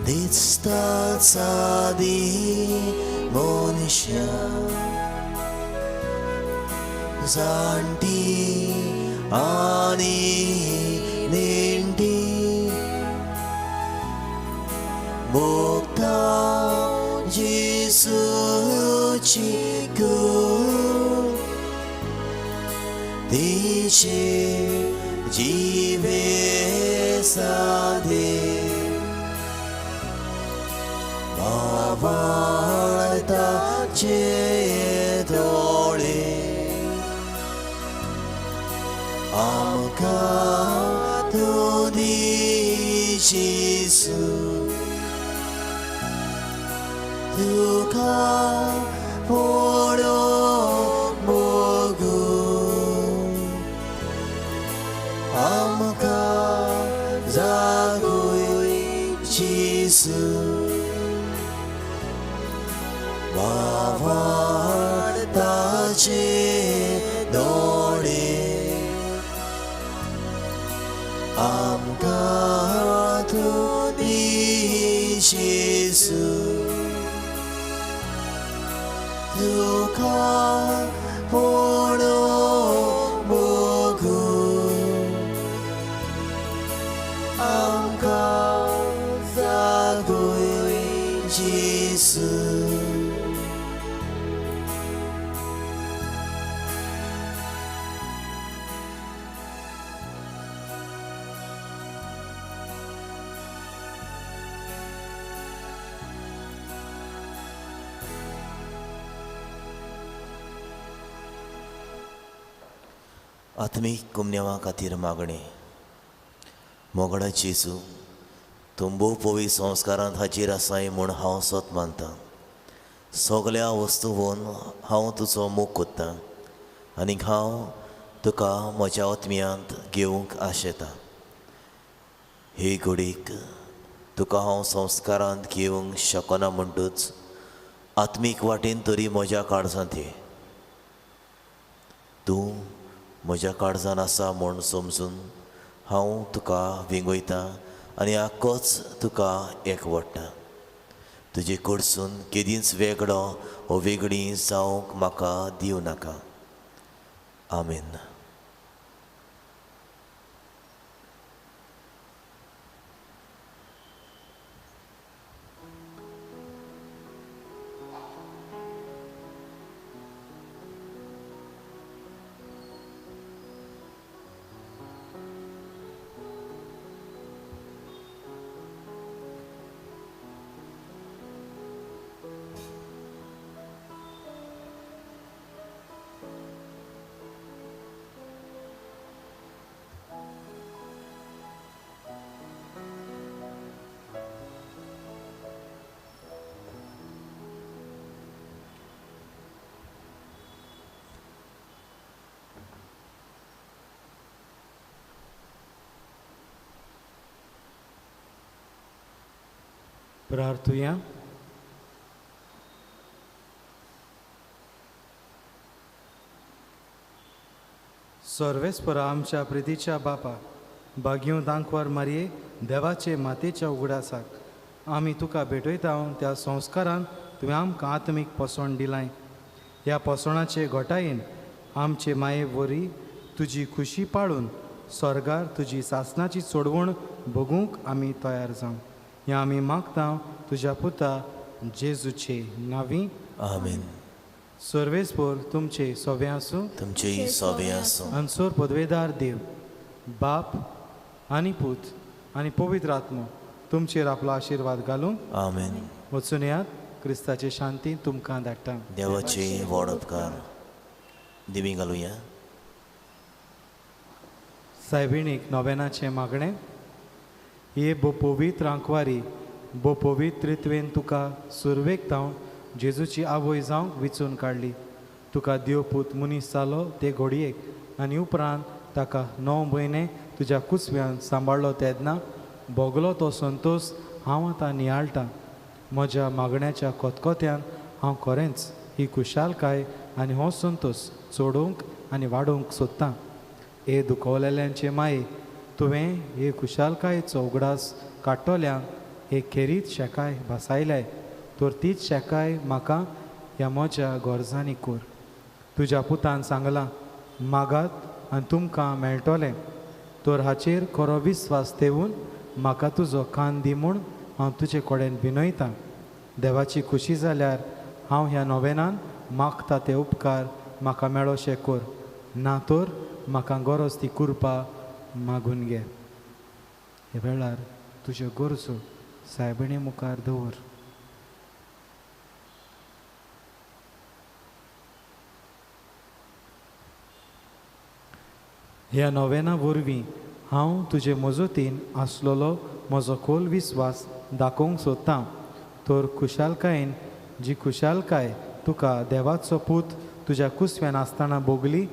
दिसताचा दी मनशा जाणटी आनी नेणटी भोगता जेसूची कूड तिचे जिवे साधे आवाळताचे दोळे आमकां तूं दी जेसू. तुका पळोवंक मोगून आमकां जागोय जेसू. वावळताचे दोळे आमकां तूं दी जेसू. तुका पळोवंक मोगून आमकां जागोय जेसू. आत्मीक कुमन्यावां खातीर मागणी. मोगडा जेसू, तूं भोव पवी संस्कारांत हाचेर आसाय म्हूण हांव सोत मानतां. सगल्या वस्तू वोन हांव तुजो मोग कोत्तां आनीक हांव तुका म्हज्या आत्म्यांत घेवंक आशेतां. हे घडीक तुका हांव संस्कारांत घेवंक शकना म्हणटूच आत्मीक वाटेन तरी म्हज्या काळजांत ये. तूं म्हज्या काळजान आसा म्हूण समजून हांव तुका विंगयतां आनी आख्खोच तुका एकवडटा. तुजे कडसून केदींच वेगळो वो वेगळी जावंक म्हाका दिवं नाका. आमीन. प्रार्थुया. सर्वेस्परा आमच्या प्रितीच्या बापा, भाग्यो दांकवार मारये, देवाचे मातेच्या उगडासाक आमी तुका भेटयता. त्या संस्कारान तुवें आमकां आत्मीक पोसण दिलाय. ह्या पोसणाचे घोटायेन आमचे माये वरी तुजी खुशी पाळून स्वर्गार तुजी सासणाची सोडवण बगूंक आमी तयार जावं. हें आमी मागता तुज्या पुता जेजूचे नांवी. आमीन. सर्वेस्पर तुमचे सोबे आसूं. तुमचेय सोबे आसूं. अनसोर पदवेदार देव, बाप आनी पूत आनी पवित्र आत्मो तुमचेर आपलो आशिर्वाद घालूं. आमीन. वचून येयात. क्रिस्ताचे शांती तुमकां धाडटा. देवाचे व्हड उपकार. दिवी घालुया. सायबिणीक नोवेनाचें मागणें. हे बो पवित्र आंकवारी बो पवित्रित्वेन तुका सुरवेक जावन जेजूची आवय जावंक विचून काडली. तुका देवपूत मनीस जालो ते घडयेक आनी उपरांत ताका 9 म्हयने तुज्या कुसव्यान सांबाळ्ळो तेन्ना भोगलो तो संतोश हांव आतां नियाळटां. म्हज्या मागण्याच्या कोतकोत्यान हांव खरेंच ही खुशालकाय आनी हो संतोश चोडोवंक आनी वाडोवंक सोदतां. हे दुखवलेल्यांचे माये तुवें हे खुशालकायेचो उगडास काडटोल्यांक हे खेरीत शेकाय भासायल्याय तर तीच शेकाय म्हाका ह्या म्हज्या गोरजांनी कोर. तुज्या पुतान सांगलां मागात आनी तुमकां मेळटोलें. तर हाचेर खरो विस्वास देवून म्हाका तुजो कान दी म्हूण हांव तुजे कडेन विनयतां. देवाची खुशी जाल्यार हांव ह्या नोवेनान मागता ते उपकार म्हाका मेळोशे कोर. ना तर म्हाका गरज ती कुरपा मागून घे. हे वेळार तुज्यो गरजो सायबिणी मुखार दवर. ह्या नोवेना वरवीं हांव तुजे मजतीन आसलोलो म्हजो खोल विस्वास दाखोवंक सोदतां. तर खुशालकायेन जी खुशालकाय तुका देवाचो पूत तुज्या कुसव्यान आसतना भोगली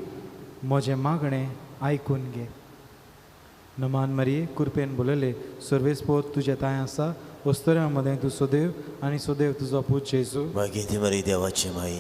म्हजें मागणें आयकून घे. नमान मरिये कुरपेन बोलले सर्वेस्पोत तुजे ताय आसा वस्तुऱ्यां मदें तूं सदैव आनी सदैव तुजो पूत जेजू. वागिती मरी देवाची माई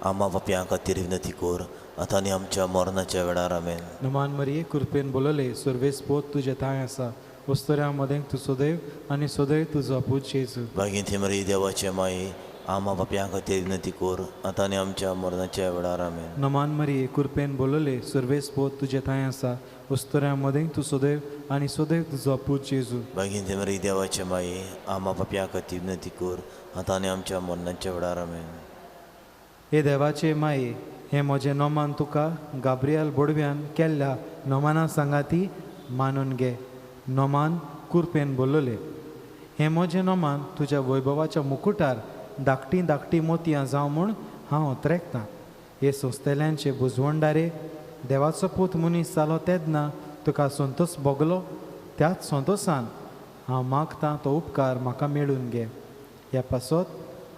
आम्हा बापयां खातीर विनंती कोर आतां आनी आमच्या मरणाच्या वेळार आमेन. नमान मरिये कुरपेन बोलले सर्वेस्पोत तुजे ताय आसा वस्तुऱ्यां मदें तूं सदैव आनी सदैव तुजो पूत जेजू. वागिती मरी देवाची माई आम्हा बापयां खातीर विनंती कोर आतां आनी आमच्या मरणाच्या वेळार आमेन. नमान मरिये कुरपेन बोलले सर्वेस्पोत तुजे ताय आसा वस्तुऱ्यां मदें तूं सदैव आनी सदैव तुजो पूत जेजू. वागिती मरी देवाची माई आम्हा बापयां खातीर विनंती कोर आतां आनी आमच्या मरणाच्या वेळार आमेन. हे देवाचे माये हे म्हजें नोमान तुका गाब्रियल बोडव्यान केल्ल्या नोमाना सांगाती मानून घे. नोमान कुरपेन बोलले हे म्हजें नोमान तुज्या वैभवाच्या मुकुटार धाकटी धाकटी मोतयां जावं म्हूण हांव उतरेकतां. हे सोंसतेल्यांचे बुजवणदारे देवाचो पूत मनीस जालो तेन्ना तुका संतोश भोगलो त्याच संतोशान हांव मागतां तो उपकार म्हाका मेळून घे. ह्या पासत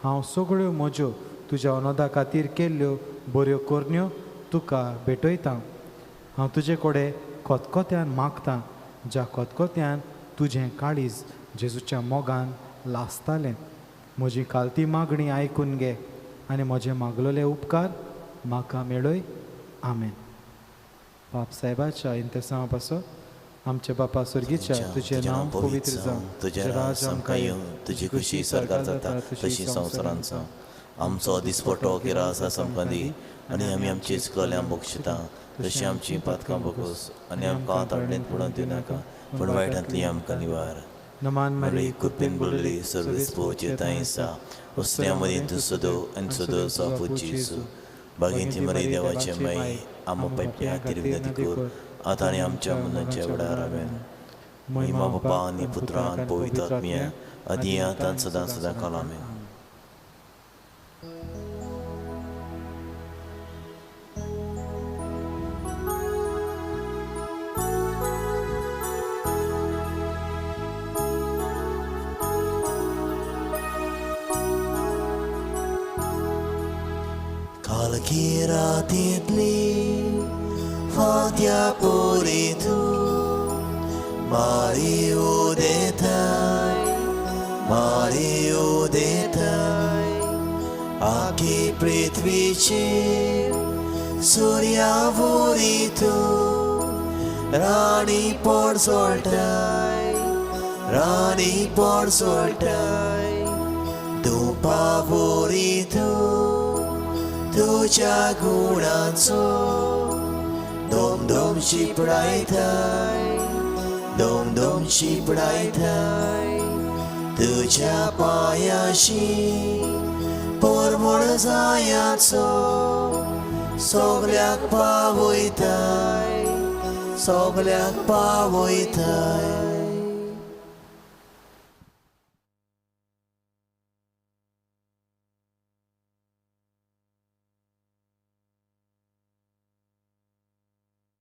हांव सगळ्यो म्हज्यो तुज्या अनोदा खातीर केल्ल्यो बऱ्यो कोरन्यो तुका भेटयतां. हांव तुजे कडेन खतखत्यान मागतां ज्या खतखत्यान तुजें काळीज जेजूच्या मोगान लासतालें. म्हजी खालती मागणी आयकून घे आनी म्हजे मागलोले उपकार म्हाका मेळय. आमेन. बाप साहेबाच्या इंतसामा पासत आमचे बापा स्वर्गीच्या तुजें नांव पवित्र जावं तुजें राज आमकां येवं तुजी खुशी सरकार जाता तशी संवसारांत जावं. आमचो दिसपट्टो किरास आसा आमकां दी आनी आमी आमची इस्कल्यांक बक्षिता तशी आमची पातकां बगोस आनी आमकां ताळणेंत पडून दिवं नाका पूण वायटांतली आमकां निवार. नमान मरी कुरपेन बोलली सर्वेस्पोचे ताय आसा वस्त्यां मदीं तूं सदो आनी सदो सोपूत जेजू. बागिंती मरी देवाचे माई आमो पाप्या खातीर विनंती कोर आतां आनी आमच्या मरणाच्या वेळार आमेन. महिमा बापा आनी पुत्रा आनी पवित्र आत्म्या आदी आतां सदां सदां काल आमेन. Kalkiratitli Fatia poritu Mario detai Aki pritviche Surya voritu Rani por soltai Dupa voritu तुझ्या गुणांचो दोम दोम शिपडायताय तुझ्या पायाशी पोरमोळ जायाचो सगल्याक पावयताय